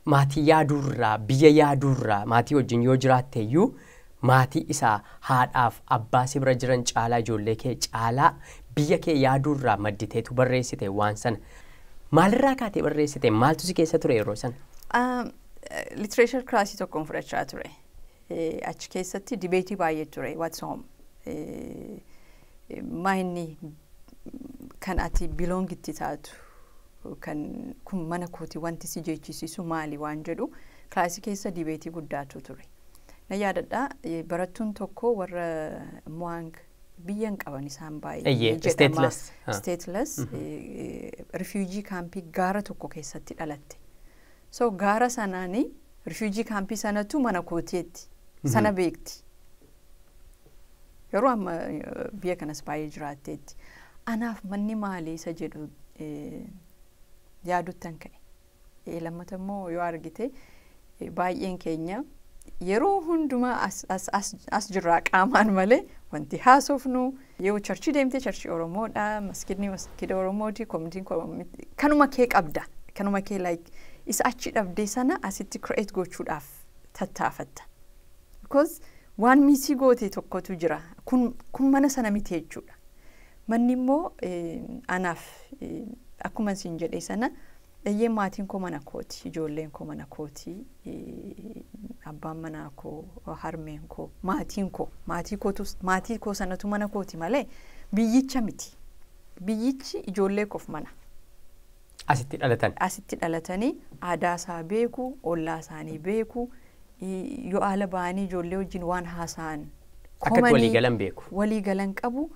maatii yaaduurraa biyya yaaduurraa maatii wajjin yoo jiraatte iyyuu maatii isaa haadhaaf abbaa si bira jiran caalaa ijoollee kee caalaa biyya kee yaaduurraa madditeetu barreessite waan sana. Maalirraa kaatee barreessite maaltu si keessa ture yeroo sana? Literature classii tokkoon fudhachaa ture. Achi keessatti dibeetii baay'ee ture. What's home? Maayinni kan ati biloongitti taatu kan kun mana kooti wanti si jeechisiisu maali waan jedhu classii keessa dibeetii guddaatu ture. Na yaadadha barattuun tokko warra Mwang biyyan qaban isaan baay'ee jedhama. Stateless refugee campii gaara tokko keessatti dhalatte. So gaara sanaani refugee campii sanatu mana kootiitti sana beekti. Yeroo amma biyya kanas baay'ee jiraatteetti. Anaaf manni maali isa jedhu yaaduttan ka'e. Lammata immoo yoo argite baay'een keenya yeroo hundumaa as jirraa qaamaan malee wanti haasofnu yoo charchii deemte charchii Oromoodha, maskidni maskida Oromooti, komitiin kanuma kee qabda. Kanuma kee like isa achi dhabdee sana asitti create gochuudhaaf tattaafatta. Because waan miisii goote tokkotu jira. Kun mana sana miti jechuudha. Manni immoo anaaf akkuma isin jedhee sana dhayyee maatiin koo mana kooti, ijoolleen koo mana kooti, abbaan manaa koo, harmeen koo, maatiin koo, maatii koo sanatu mana kooti malee biyyicha miti. Biyyichi ijoollee koof mana. Asitti dhalatan. Asitti dhalatanii aadaa isaa beeku, ollaa isaanii beeku, yoo haala ba'anii ijoollee wajjin waan haasa'an. Akkatti waliigalan beeku. Waliigalan qabu.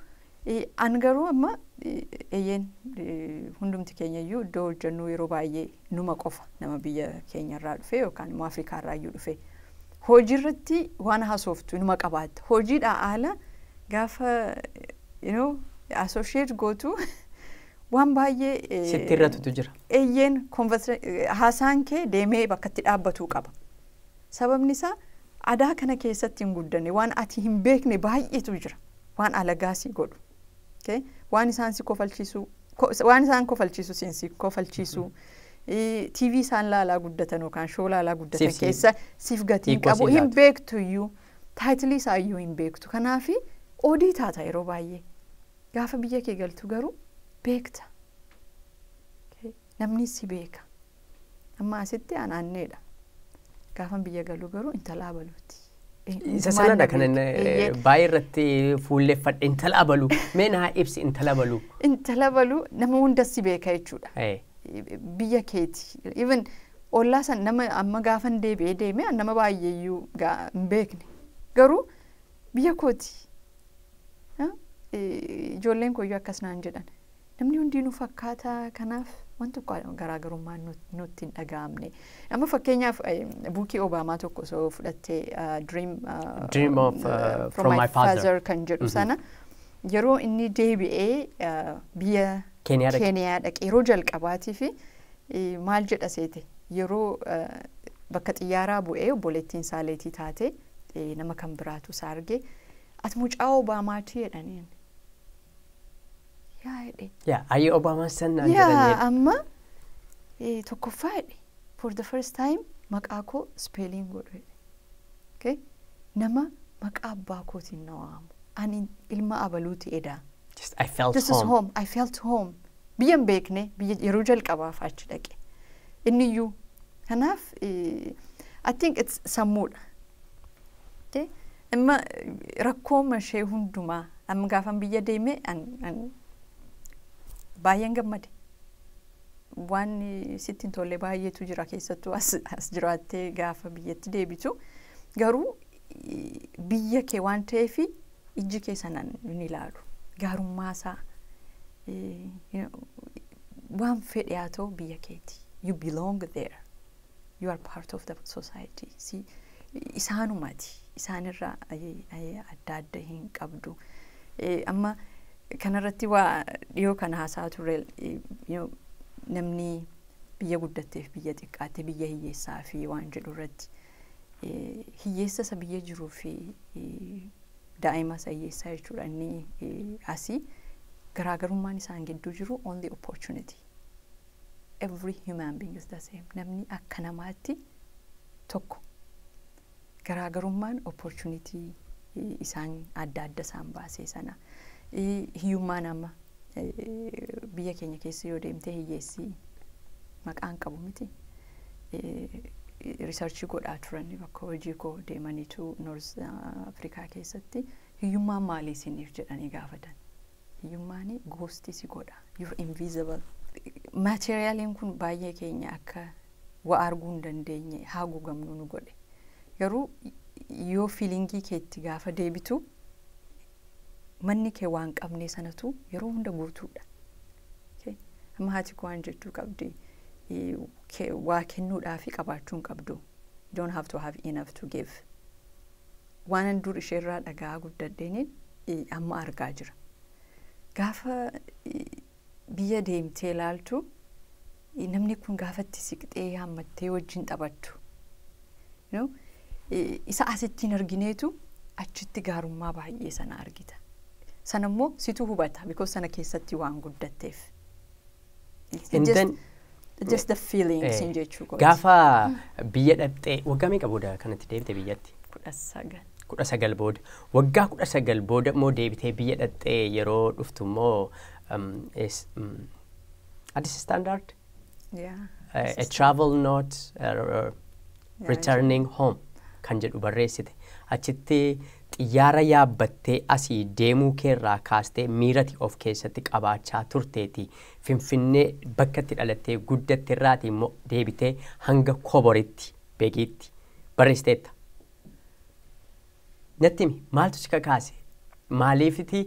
An garuu amma hundumti keenya iyyuu iddoo hojjennu yeroo baay'ee numa qofa nama biyya keenya irraa dhufe yookaan immoo Afrikaa irraa iyyuu dhufe. Hojii irratti waan haasoftu numa qabaatta. Hojiidhaa haala gaafa associate gootu waan baay'ee sitti irratutu jira. Haasaan kee deemee bakka itti dhaabbatuu qaba. Sababni isaa aadaa kana keessatti hin guddanne waan ati hin beekne baay'eetu jira. Waan alagaasii godhu. Okay? Waan isaan si kofalchiisu, waan isaan kofalchiisu siinsi kofalchiisu. TV isaan laalaa guddatan yookaan shoo laalaa guddatan keessa siif gatii qabu hin beektu iyyuu taayitilii isaa iyyuu hin beektu. Kanaafi odii taata yeroo baay'ee. Gaafa biyya kee galtu garuu beekta. Okay? Namni si beeka. Amma asitti anaanneedha. Gaafa biyya galu garuu intala abaluuti. Isa sanadha kan baay'ee irratti fuulleeffadhe intala abaluu. Mee naa ibsi intala abaluu. Intala abaluu nama hunda si beeka jechuudha. Biyya keeti. Even ollaa san nama amma gaafan deeme nama baay'eeyyuu hin beekne. Garuu biyya kooti. Ijoolleen kooyyuu akkas naan jedhan. Namni hundinuu fakkaataa kanaaf wanti garaagarummaan nutti hin dhaga'amne. Amma fakkeenyaaf buukii Obaamaa tokko soo fudhattee Dream from my father kan jedhu sana yeroo inni deebi'ee biyya Keeniyaa dhaqee yeroo jalqabaatii fi maal jedha seete yeroo bakka xiyyaaraa bu'ee obboleettiin saaleetii taate nama kan biraatu isaa arge ati mucaa Obaamaati jedhaniin. Ayyee Obaamaa sanaan jedhanii. Amma tokkoffaa jedhe for the first time maqaa koo spelling godhu jedhe. Okay? Nama maqaa abbaa kootiin na waamu. Ani ilma abaluuti edaa. I felt This is home. I felt home. Biyya hin beekne yeroo jalqabaaf achi dhaqe. Inni iyyuu kanaaf I think it's sammuudha. Amma rakkoo mashee hundumaa amma gaafan biyya deeme baay'een gammade. Waan sittiin tolle baay'eetu jira keessattuu as jiraattee gaafa biyyatti deebitu. Garuu biyya kee waan ta'eef ijji kee sanaan ni ilaalu. Gaarummaa isaa waan fedhe haa ta'u biyya keeti. You belong there. You are part of the society. Isaanumati. Isaanirraa adda hin qabdu. Amma kanarratti waa dhiyoo kana haasaa turre namni biyya guddatteef biyya xiqqaatte biyya hiyyeessaa fi waan jedhu irratti hiyyeessa isa biyya jiruu fi daa'ima isa hiyyeessaa jechuudha inni asii garaagarummaan isaan gidduu jiru only opportunity. Every human being is the same. Namni akka namaatti tokko garaagarummaan opportunity isaan adda isaan baasee sana. Hiyyummaan amma biyya keenya keessa yoo deemtee hiyyeessi maqaan qabu miti. Researchii godhaa turan bakka hojii koo deemaniitu North Afrikaa keessatti hiyyummaan maalii isiniif jedhanii gaafatan. Hiyyummaan goostii si godha. You're invisible. Materiaaliin kun baay'ee keenya akka waa arguu hin dandeenye haguugamnu nu godhe. Garuu yoo fiilingii keetti gaafa deebitu manni kee waan qabne sanatu yeroo hunda guutuudha. Amma haati koo waan jettuu qabdi waa kennuudhaaf qabaachuun qabdu. You don't have to have enough to give. Waan dur isheerraa dhagaa guddadheeniin amma argaa jira. Gaafa biyya deemtee ilaaltu namni kun gaafatti siqxee hammattee wajjin taphattu. Isa asittiin argineetu achitti gaarummaa baay'ee sana argita. Sana immoo situ hubata because sana keessatti waan guddatteef. Just the feelings in jechuu gooti. Gaafa biyya dhaqxee waggaa meeqa booda kanatti deebite biyyatti? 19. 19 booda. Waggaa 19 booda immoo deebitee biyya dhaqxee yeroo dhuftu immoo Addis standard? Yeah. A travel note returning home kan jedhu barreessite. Achitti xiyyaara yaabbattee asii deemuu keerraa kaastee miirati of keessatti qabaachaa turteeti. Finfinnee bakka itti dhalattee guddatte irraati immoo deebitee hanga Koboritti beekiitti barreessiteetta. Natti himi maaltu si kakaase? Maaliifiti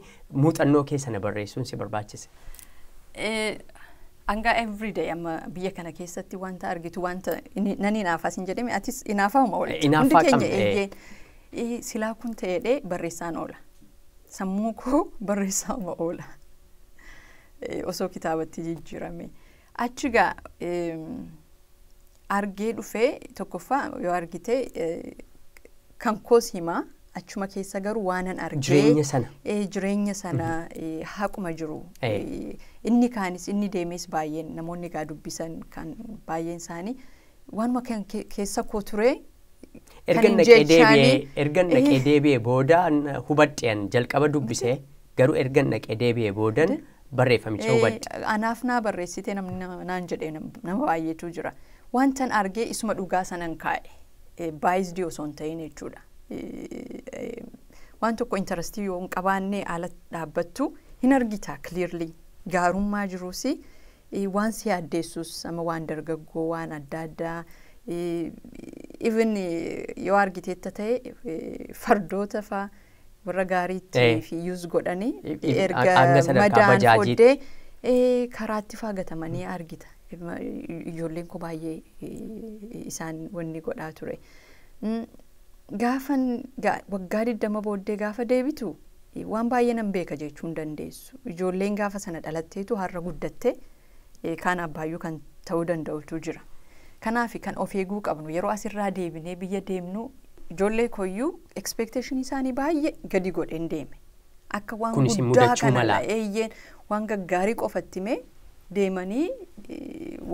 muuxannoo keessana barreessuun si barbaachise? Anga everyday amma biyya kana keessatti wanta argitu wanta nani inaafaas hin jedhame atis inaafama oola. Inaafaa qabne. Silaa kun ta'ee barreessaan oola. Sammuu koo barreessaama oola. Osoo kitaabatti jijjiirame. Achigaa argee dhufee tokkoffaa yoo argite kan koos himaa achuma keessa garuu waanan argee jireenya sana haquma jiru. Inni kaanis inni deemes baay'een namoonni gaa dubbisan kan baay'een isaanii waanuma kan keessa koo ture. Ergan naqee deebi'ee booda hubadheen jalqaba dubbisee garuu ergan naqee deebi'ee boodan barreeffamicha hubadhe. Anaaf naa barreessite naan jedhee nama baay'eetu jira. Wantan argee isuma dhugaa sanan kaa'e baay'isdii osoo hin ta'in jechuudha. Waan tokko interestii yoo hin qabaanne ala dhaabbattu hin argita clearly. Gaarummaa jiruusi waan si addeessus ama waan dargaggoo waan adda addaa even yoo argiteetta ta'e fardoota faa warra gaariitti fi yuuz godhanii erga madaan fooddee karaatti faa gatamanii argita. Ijoolleen koo baay'ee isaan wanni godhaa ture. Gaafan waggaa 20 booddee gaafa deebitu waan baay'ee nan beeka jechuu hin dandeessu. Ijoolleen gaafa sana dhalatteetu har'a guddatte kaan abbaayyuu kan ta'uu danda'utu jira. Kanaaf kan of eeguu qabnu yeroo asirraa deebinee biyya deemnu ijoollee koyyuu expectation isaanii baay'ee gadi godheen deeme. Akka waan guddaa kana eeyyeen waan gaggaarii qofatti mee deemanii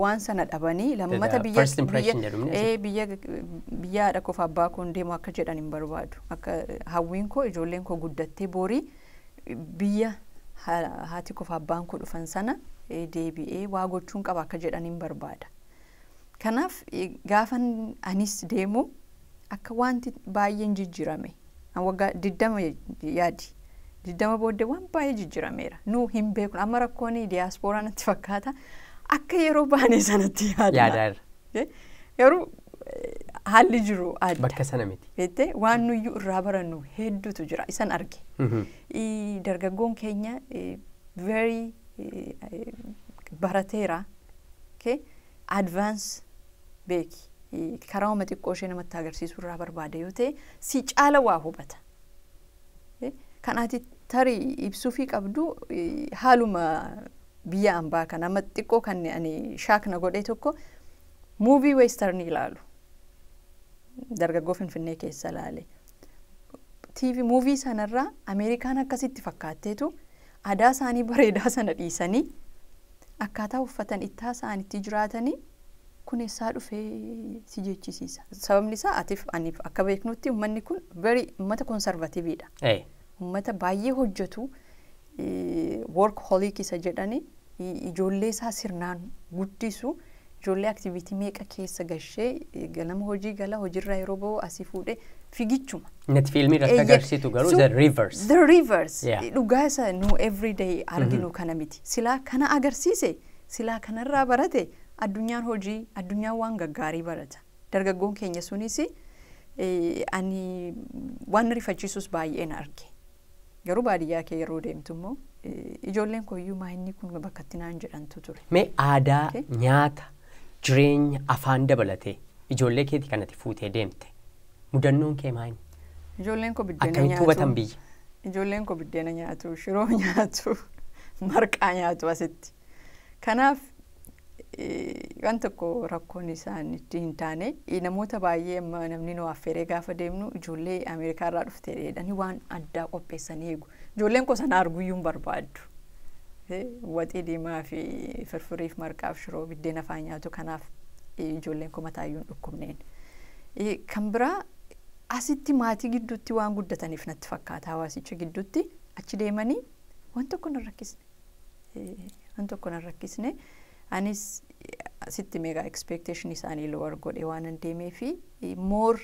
waan sana dhabanii lammata biyyaadha qofa abbaa koon deemu akka jedhan hin barbaadu. Akka hawwiin koo ijoolleen koo guddattee borii biyya haati qofa abbaan koo dhufan sana deebi'ee waa gochuun qaba akka jedhan hin barbaada. Kanaaf gaafan anis deemu akka wanti baay'een jijjiirame. Waggaa 20 yaadi Diddama booddee waan baay'ee jijjiirameera. Nu hin beeknu amma rakkoon diiyaasporaa natti fakkaata. Akka yeroo baanee sanatti yaadna. Yeroo haalli jiru adda. Bakka sana miti. Beektee waan nuyyuu irraa barannu hedduutu jira. Isan arge. Dargaggoon keenya very barateera. Advance beeki. Karaa uummata xiqqoo ishee namatti agarsiisuu irraa barbaade yoo ta'e si caala waa hubata. Kanaati tarii ibsuufii qabdu haaluma biyya ambaa kana amma xiqqoo kan ani shaakna godhee tokko m4v western ilaalu. Dargaggoo Finfinnee keessa ilaale. TV m4v sanarraa Ameerikaan akkasitti fakkaatteetu aadaa isaanii bareedaa sana dhiisanii akkaataa uffatan ittaa isaanitti jiraatanii kuneessaa dhufee si jechisiisa. Sababni isaa atiif aniif akka beeknutti uummanni kun uummata konservatiiviidha. Uummata baay'ee hojjetu workaholic isa jedhani ijoollee isaa sirnaan guddisu ijoollee aktiviitii meeqa keessa gashee ganama hojii gala hojiirraa yeroo ba'u asii fuudhee figichuma. Net fiilmii irratti agarsiitu garuu the reverse. The reverse. Dhugaa isa nu everyday arginu kana miti. Silaa kana agarsiise silaa kanarraa barate addunyaan hojii addunyaan waan gaggaarii barata. Dargaggoon keenya sunis ani waan rifachiisus baay'een arge. Garuu baadiyyaa kee yeroo deemtu immoo ijoolleen kooyyuu maayinni kun bakka itti naan jedhantu ture. Mee aadaa nyaata jireenya afaan dabalatee ijoollee keetii kanatti fuutee deemte mudannoon kee maayini? Ijoolleen koo biddeena nyaatu. Akkamitti hubatan biyya? Ijoolleen koo biddeena nyaatu, shiroo nyaatu, marqaa nyaatu asitti. Kanaaf waan tokko rakkoon isaan itti hin taane namoota baay'ee amma namni nu affeeree gaafa deemnu ijoollee Ameerikaa irraa dhuftee jedhanii waan addaa qopheessanii eegu. Ijoolleen koo sana arguyyuu hin barbaaddu. Waxii diimaa fi firfiriif marqaaf shiroo biddeena afaan nyaatu kanaaf ijoolleen koo mataayyuu hin dhukkubneen. Kan biraa asitti maatii gidduutti waan guddataniif natti fakkaata hawaasicha gidduutti achi deemanii waan tokko hin rakkisne. Waan tokko hin rakkisne. Anis asitti mega expectation isaanii lower godhe waan hin deemee fi more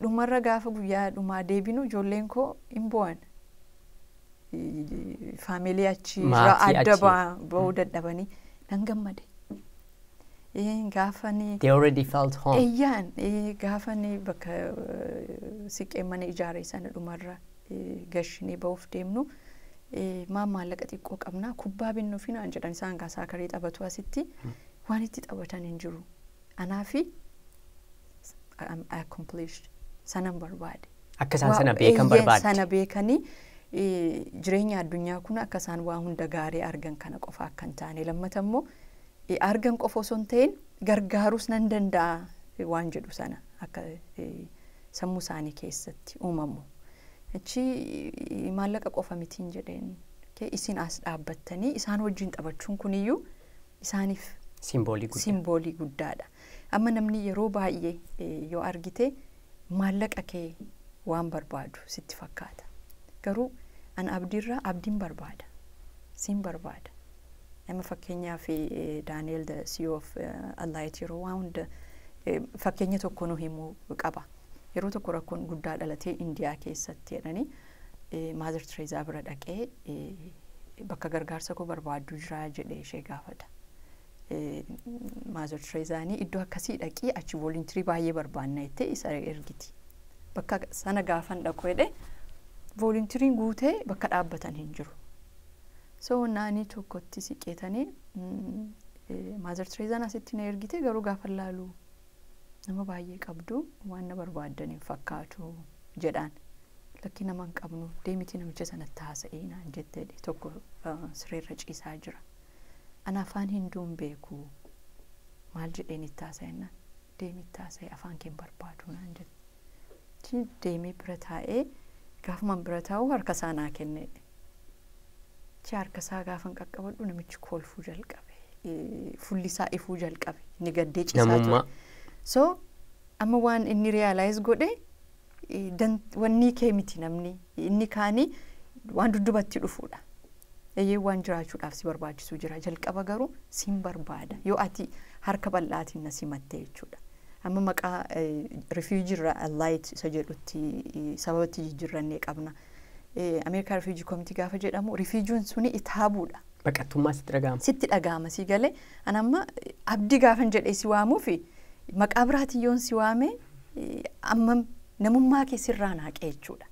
dhumarra gaafa guyyaa dhumaa deebinu ijoolleen koo hin bu'an. Faamilii achi adda ba'uu dadhabanii nan gammade. Gaafani they already felt home. Eeyyaan gaafani bakka siqee mana ijaaree sana dhumarra gashinee ba'uuf deemnu. Maallaqa xiqqoo qabna kubbaa binnu fi naan jedhan isaan gaasaa karee taphatu asitti waan itti taphatan hin jiru. Anaafi accomplished sanan barbaade. Akka isaan sana beekan barbaade. Sana beekanii jireenya addunyaa kun akka isaan waa hunda gaarii argan kana qofa akka hin taane lammata immoo argan qofa osoo hin ta'in gargaarus nan danda'a waan jedhu sana akka sammuu isaanii keessatti uumamu. Achi maallaqa qofa mitiin jedheen isin as dhaabbattanii isaan wajjin taphachuun kuniyyuu isaaniif simboolii guddaadha. Amma namni yeroo baay'ee yoo argite maallaqa kee waan barbaadu sitti fakkaata. Garuu an abdiirraa abdiin barbaada. Siin barbaada. Nama fakkeenyaaf Daani'eel the CEO of Allight yeroo waan hunda fakkeenya tokko nu himuu qaba. Yeroo tokko rakkoon guddaa dhalatee Indiyaa keessatti jedhanii Mother Teresa bira dhaqee bakka gargaarsa koo barbaaddu jira jedhee ishee gaafata. Mother Teresaanii iddoo akkasii dhaqii achi volunteerii baay'ee barbaanna jettee isa ergiti. Bakka sana gaafan dhaqu jedhee volunteeriin guutee bakka dhaabbatan hin jiru. So naanii tokkotti siqeetanii Mother Teresaan asitti na ergite garuu gaafa laalu nama baay'ee qabdu waan na barbaadan hin fakkaatu jedhaan. Lakki nama hin qabnu deemiti namicha sanatti haasa'ee naan jettee tokko sireerra ciisaa jira. Ana afaan hinduun beeku maal jedheen itti haasa'ennaan deemitti haasa'ee afaan keen barbaadu naan jette. Deemee bira taa'ee gaafumaan bira taa'u harka isaa naa kenne. Harka isaa gaafan qaqqabadhu namichi kolfuu jalqabe. Fulli isaa ifuu jalqabe. Inni gaddee ciisaa ture. So amma waan inni realize godhe wanni kee miti namni inni kaanii waan dudubatti dhufuudha. Eeyyee waan jiraachuudhaaf si barbaachisu jira. Jalqaba garuu siin barbaada. Yoo ati harka bal'aatiin na simatte jechuudha. Amma maqaa refugee irra Allight isa jedhutti sababatti jijjiirrannee qabna. American Refugee Committee gaafa jedhamu rifiijuun suni itaabuudha. Baqattummaa sitti dhaga'ama. Sitti dhaga'ama si galee anamma abdii gaafan jedhee si waamuu fi maqaa biraatiyyoon si waame amma namummaa kee sirraa naaqee jechuudha.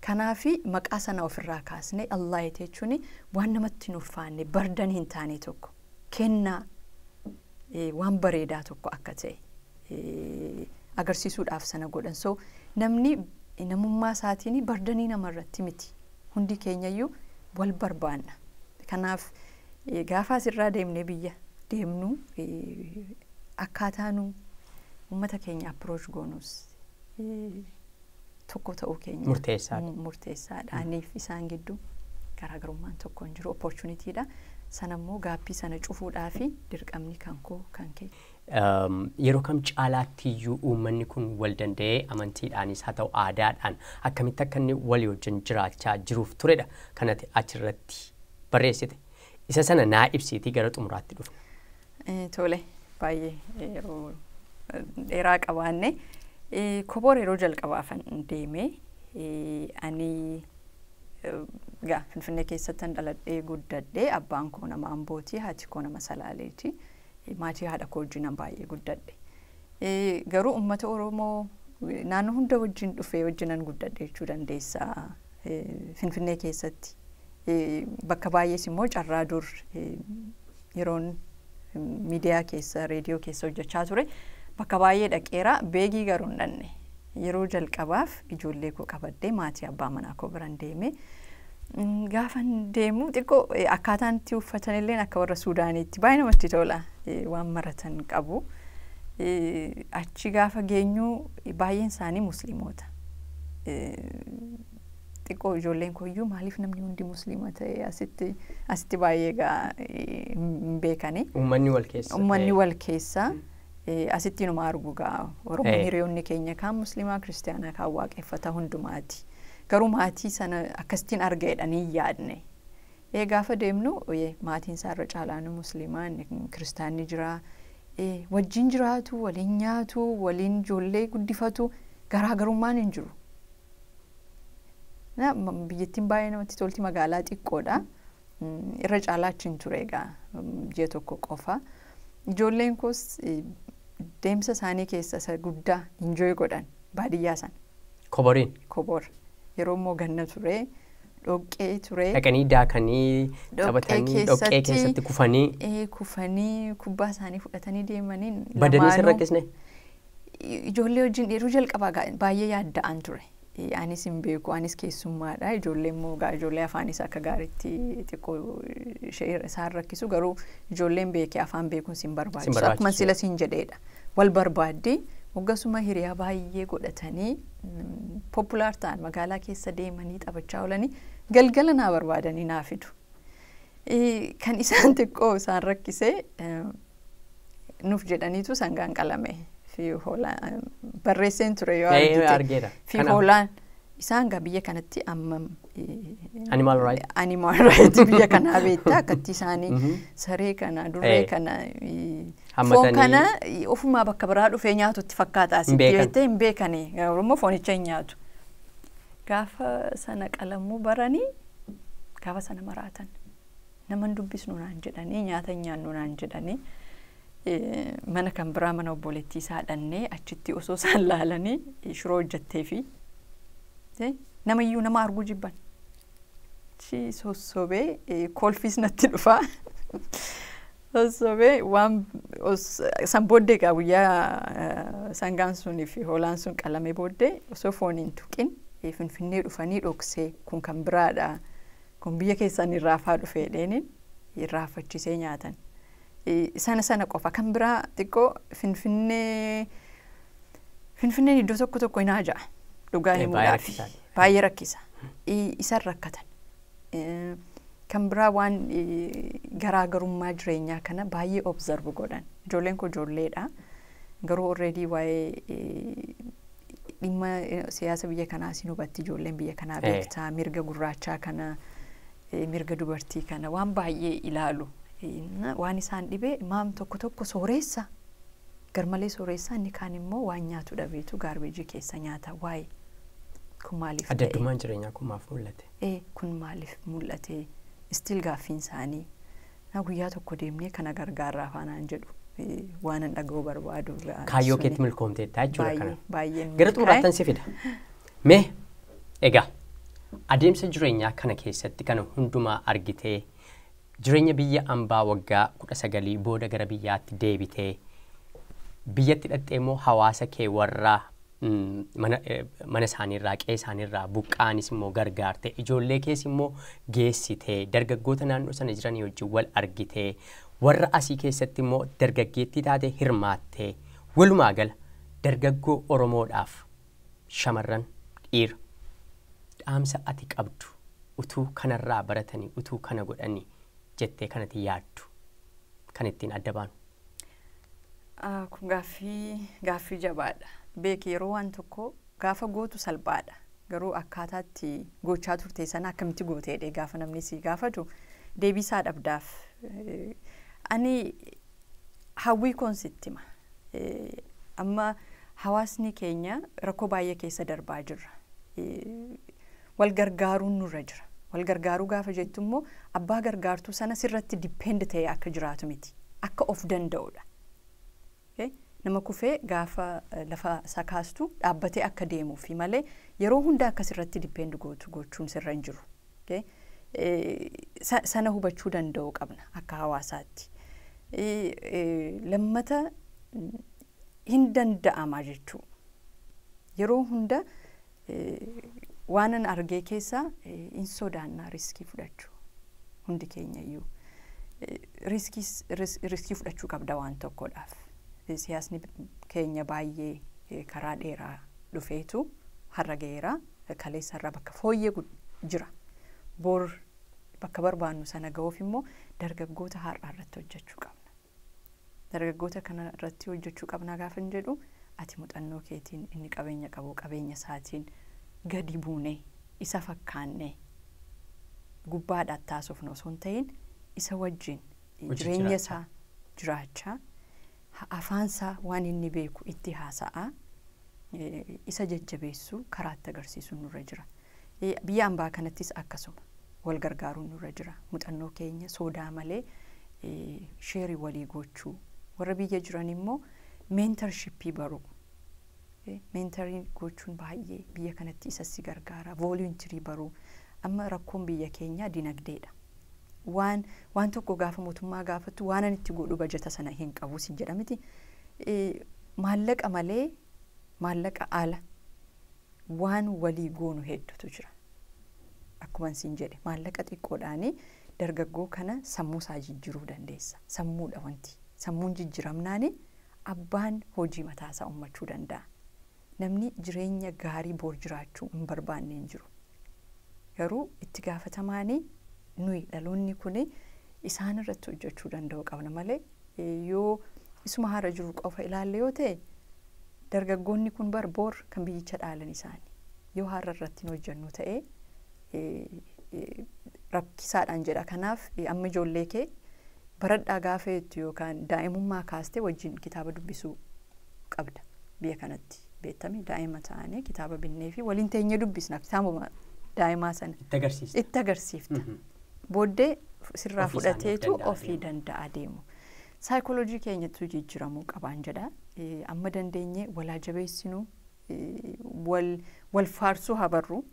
Kanaafi maqaa sana ofirraa kaasne Allah jechuun waan namatti nuuffaanne bardan hin taane tokko kennaa waan bareedaa tokko akka ta'e agarsiisuudhaaf sana godhan. So namni namummaa isaatiin bardanii namarratti miti. Hundi keenyayyuu wal barbaanna. Kanaaf gaafa asirraa deemnee biyya deemnu akkaataa nu uummata keenya approach goonus tokko ta'uu keenya murteessaadha. Aniif isaan gidduu garaagarummaan tokko hin jiru opportunityidha. Sanammoo gaappii sana cufuudhaa fi dirqamni kan koo kan kee. Yeroo kam caalaattiyyuu uummanni kun wal danda'ee amantiidhaanis haa ta'u aadaadhaan akkamitti akka inni walii wajjin jiraachaa jiruuf turedha kanatti achirratti barreessite. Isa sana naa ibsiitii gara xumuraatti dhufna. Tole baay'ee yeroo dheeraa qabaanne koboor yeroo jalqabaafan deeme ani Finfinnee keessattan dhaladhee guddadhee abbaan koo nama Ambooti haati koo nama Salaaleeti. Maatii haadha koo wajjin baay'ee guddadhe. Garuu uummata Oromoo naannoo hunda wajjin dhufee wajjinan guddadhe jechuu dandeessa. Finfinnee keessatti bakka baay'ees immoo carraa dur yeroon miidiyaa keessa reediyoo keessa hojjechaa ture bakka baay'ee dhaqeera beegii garuu hin dhanne. Yeroo jalqabaaf ijoollee koo qabadhee maatii abbaa manaa koo biraan deeme. Gaafan deemu xiqqoo akkaataan itti uffatan illee akka warra Suudaaniitti baay'ee namatti tola. Waan maratan qabu. Achi gaafa geenyu baay'een isaanii musliimoota. Xiqqoo ijoolleen kooyyuu maaliif namni hundi musliima ta'e asitti baay'ee hin beekani. Uummanni wal keessa. Uummanni wal keessa. Asitti numa argu gaa Oromoon hiriyoonni keenya kaan musliimaa kiristaanaa kaan waaqeffata hundumaati. Garuu maatii sana akkasittiin argeedhanii yaadne. Gaafa deemnu maatiin isaarra caalaanu musliimaan kiristaanni jira. Wajjin jiraatu, waliin nyaatu, waliin ijoollee guddifatu garaagarummaan hin jiru. Biyyattiin baay'ee namatti tolti magaalaa xiqqoodha. Irra caalaa achiin ture egaa ji'a tokko qofa. Ijoolleen koos deemsa isaanii keessa isa guddaa enjoy godhan baadiyyaa sana. Koboriin. Kobor. Yeroo immoo ganna ture, dhoqqee ture. Dhaqanii daakanii taphatanii dhoqqee keessatti kufanii. Kufanii kubbaa isaanii fudhatanii deemanii. Badanii sirra rakkisne. Ijoollee wajjin yeroo jalqabaa baay'ee yaadda'an ture. Anis hin beeku, anis keessummaadha. Ijoollee immoo ijoollee afaanis akka gaariitti xiqqoo isaan rakkisu garuu ijoolleen beekee afaan beekuun sin barbaachisu. Akkuma sila sin jedheedha. Wal barbaaddee hoggasuma hiriyaa baay'ee godhatanii populaar ta'an magaalaa keessa deemanii taphachaa oolanii galgala naa barbaadanii naa fidu. Kan isaan xiqqoo isaan rakkisee nuuf jedhaniitu sangaan qalame. Fi hoolaan barreesseen ture yoo argite. Fi hoolaan isaan biyya kanatti amma animal right biyya kanaa beektaa akkatti isaanii saree kana durree kana foon kana ofumaa bakka biraa dhufee nyaatutti fakkaataa asitti jettee hin beekane Oromoo foonicha hin nyaatu. Gaafa sana qalamuu baranii gaafa sana maraatan naman dubbisnu naan jedhanii nyaata nyaannu naan jedhanii. Mana kan biraa mana obboleettii isaa dhannee achitti osoo isaan laalanii shiroo hojjettee fi namayyuu nama arguu jibban. Sossobee kolfiis natti dhufaa. Sossobee waan san booddee egaa guyyaa sangaan sunii fi hoolaan sun qalamee booddee osoo fooniin tuqin Finfinnee dhufanii dhoksee kun kan biraadha. Kun biyya keessan irraafaa dhufee dheeniin irraafachisee nyaatan. Sana qofa kan biraa xiqqoo Finfinneen iddoo tokko hin haja'a. Dhugaa himuudhaaf baay'ee rakkisa. Isaan rakkatan. Kan biraa waan garaagarummaa jireenyaa kana baay'ee observe godhan. Ijoolleen koo ijoolleedha. Garuu already waa'ee dhimma siyaasa biyya kanaa siin hubatti ijoolleen biyya kanaa beektaa mirga gurraachaa kana mirga dubartii kana waan baay'ee ilaalu. Waan isaan dhibee maam tokko sooressa garmalee sooressa inni kaan immoo waan nyaatu dhabeetu gaarbeejii keessa nyaata waa'ee kun maaliif ta'e? Addaddumaan jireenyaa kun maaf mul'ate? Kun maaliif mul'ate? Still gaaffiin isaanii. Na guyyaa tokko deemnee kana gargaarraa afaanaan jedhu waan an dhaga'uu barbaadu. Kaayyoo keetti milkoomteettaa jechuudha kana. Baay'een gara xumuraattan si fida. Mee egaa adeemsa jireenyaa kana keessatti kana hundumaa argitee jireenya biyya ambaa waggaa 19 booda gara biyyaatti deebitee biyyatti hidhattee immoo hawaasa kee warra mana isaaniirraa qe'ee isaaniirraa buqqaanis immoo gargaartee ijoollee kees immoo geessitee dargaggoota naannoo sana jiranii wajjin wal argitee warra asii keessatti immoo dargaggeettii taatee hirmaattee walumaa gala dargaggoo Oromoodhaaf shamarran dhiira dhaamsa ati qabdu utuu kanarraa baratanii utuu kana godhanii jettee kanatti yaaddu kan ittiin adda baanu. Kun gaaffii jabaadha. Beeki yeroo waan tokko gaafa gootu salphaadha. Garuu akkaataatti gochaa turte sana akkamitti gooteedhe gaafa namni si gaafatu deebisaa dhabdaaf. Ani hawwii koon sitti hima. Amma hawaasni keenya rakkoo baay'ee keessa darbaa jirra. Wal gargaaruun nurra jira. Wal gargaaruu gaafa jettu immoo abbaa gargaartuu sana sirratti dippeend ta'ee akka jiraatu miti. Akka of danda'udha. Nama kufee gaafa lafa sakaastu dhaabbatee akka deemuufi malee yeroo hunda akka sirratti dippeend gochuun sirra hin jiru. Sana hubachuu danda'uu qabna akka hawaasaatti. Lammata hin danda'ama jechuu. Yeroo hunda waanan argee keessaa hin sodaannaa riskii fudhachuu. Hundi keenya iyyuu. Riskii fudhachuu qabda waan tokkodhaaf. Siyaasni keenya baay'ee karaa dheeraa dhufeetu har'a gaheera. Kaleessa irraa bakka fooyyee jira. Bor bakka barbaannu sana ga'uuf immoo dargaggoota har'aa irratti hojjechuu qabna. Dargaggoota kana irratti hojjechuu qabna gaafa hin jedhu ati muuxannoo keetiin inni qabeenya qabu qabeenya isaatiin gadi buunee isa fakkaannee gubbaadhaan taasifnu osoo hin ta'in isa wajjin jireenya isaa jiraachaa afaansaa waan inni beeku itti haasa'aa isa jajjabeessuu karaatti agarsiisuu nurra jira. Biyya ambaa kanattis akkasuma wal gargaaruun nurra jira. Muuxannoo keenya sodaa malee sheerii walii gochuu. Warra biyya jiran immoo mentorshippii baruu. Mentorii gochuun baay'ee biyya kanatti isa si gargaara. Volunteerii baruu. Amma rakkoon biyya keenyaa dinagdeedha. Waan tokko gaafa mootummaa gaafatu waan ani itti godhu bajata sana hin qabu si jedhamiti. Maallaqa malee maallaqa ala waan walii goonu hedduutu jira. Akkuma siin jedhe maallaqa xiqqoodhaanii dargaggoo kana sammuu isaa jijjiiruu dandeessa. Sammuudha wanti. Sammuun jijjiiramnaani abbaan hojii mataa isaa uumachuu danda'a. Namni jireenya gaarii boor jiraachuu hin barbaanne hin jiru. Garuu itti gaafatamaanii nuyi dhaloonni kuni isaan irratti hojjechuu danda'u qabna malee yoo isuma haara jiru qofa ilaalle yoo ta'e dargaggoonni kun boor kan biyyicha dhaalan isaanii yoo haara irratti hin hojjennu ta'e rakkisaadhaan jedha. Kanaaf amma ijoollee kee baradhaa gaafa jettu yookaan daa'imummaa kaastee wajjin kitaaba dubbisuu qabda. Biyya kanatti beektame daa'ima ta'anii kitaaba binnee fi waliin teenyee dubbisna kitaaba daa'imaa sana itti agarsiifta. Booddee sirraa fudhateetu ofii danda'a deemu. Saayikooloojii keenyatti jijjiiramuu qabaan jedha. Amma dandeenye walaa jabeessinu wal faarsuu habarru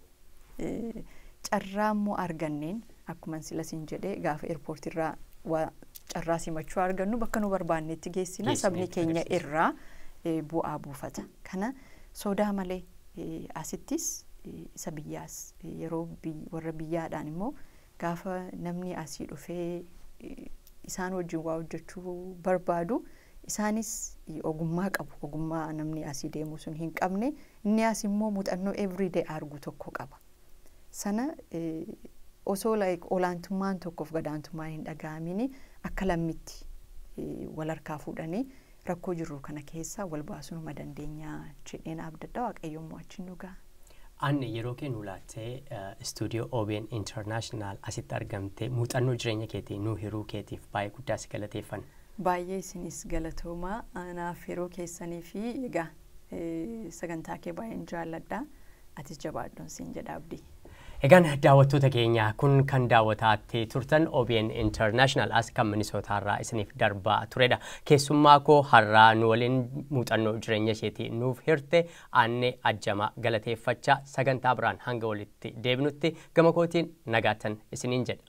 carraa immoo arganneen akkuma silasiin jedhee gaafa eerpoortiirraa carraa simachuu argannu bakka nu barbaannetti geessina sabni keenya irraa bu'aa buufata. Kana sodaa malee asittis isa biyyaas yeroo warra biyyaadhaan immoo gaafa namni asii dhufee isaan wajjin waa hojjechuu barbaadu isaanis ogummaa qabu. Ogummaa namni asii deemu sun hin qabne inni as immoo muuxannoo everyday argu tokko qaba. Sana osoo olaantummaan tokkoof gadaantummaan hin dhaga'amini akka lammitti wal harkaa fuudhanii rakkoo jirru kana keessa wal baasuu numa dandeenyaa jedheen abdadha. Waaqayyoon mo'achiin dhugaa. Aanne yeroo kennu laattee stuudiyoo OBN International asitti argamtee muuxannoo jireenya keetii nuu hiruu keetiif baay'ee guddaa si galateeffanna. Baay'ee isinis galatoomaa. Anaaf yeroo keessanii fi egaa sagantaa kee baay'een jaalladha. Atis jabaadhuun siin jedha abdii. Egaan daawwattoota keenya kun kan daawwataatti turtan OBN International as kan Minisootaarraa isiniif darbaa turedha. Keessummaa koo har'aa nu waliin muuxannoo jireenya isheetii nuuf hirte Aanne Ajjamaa galateeffachaa sagantaa biraan hanga walitti deebinutti gama kootiin nagaattan isiniin jedha.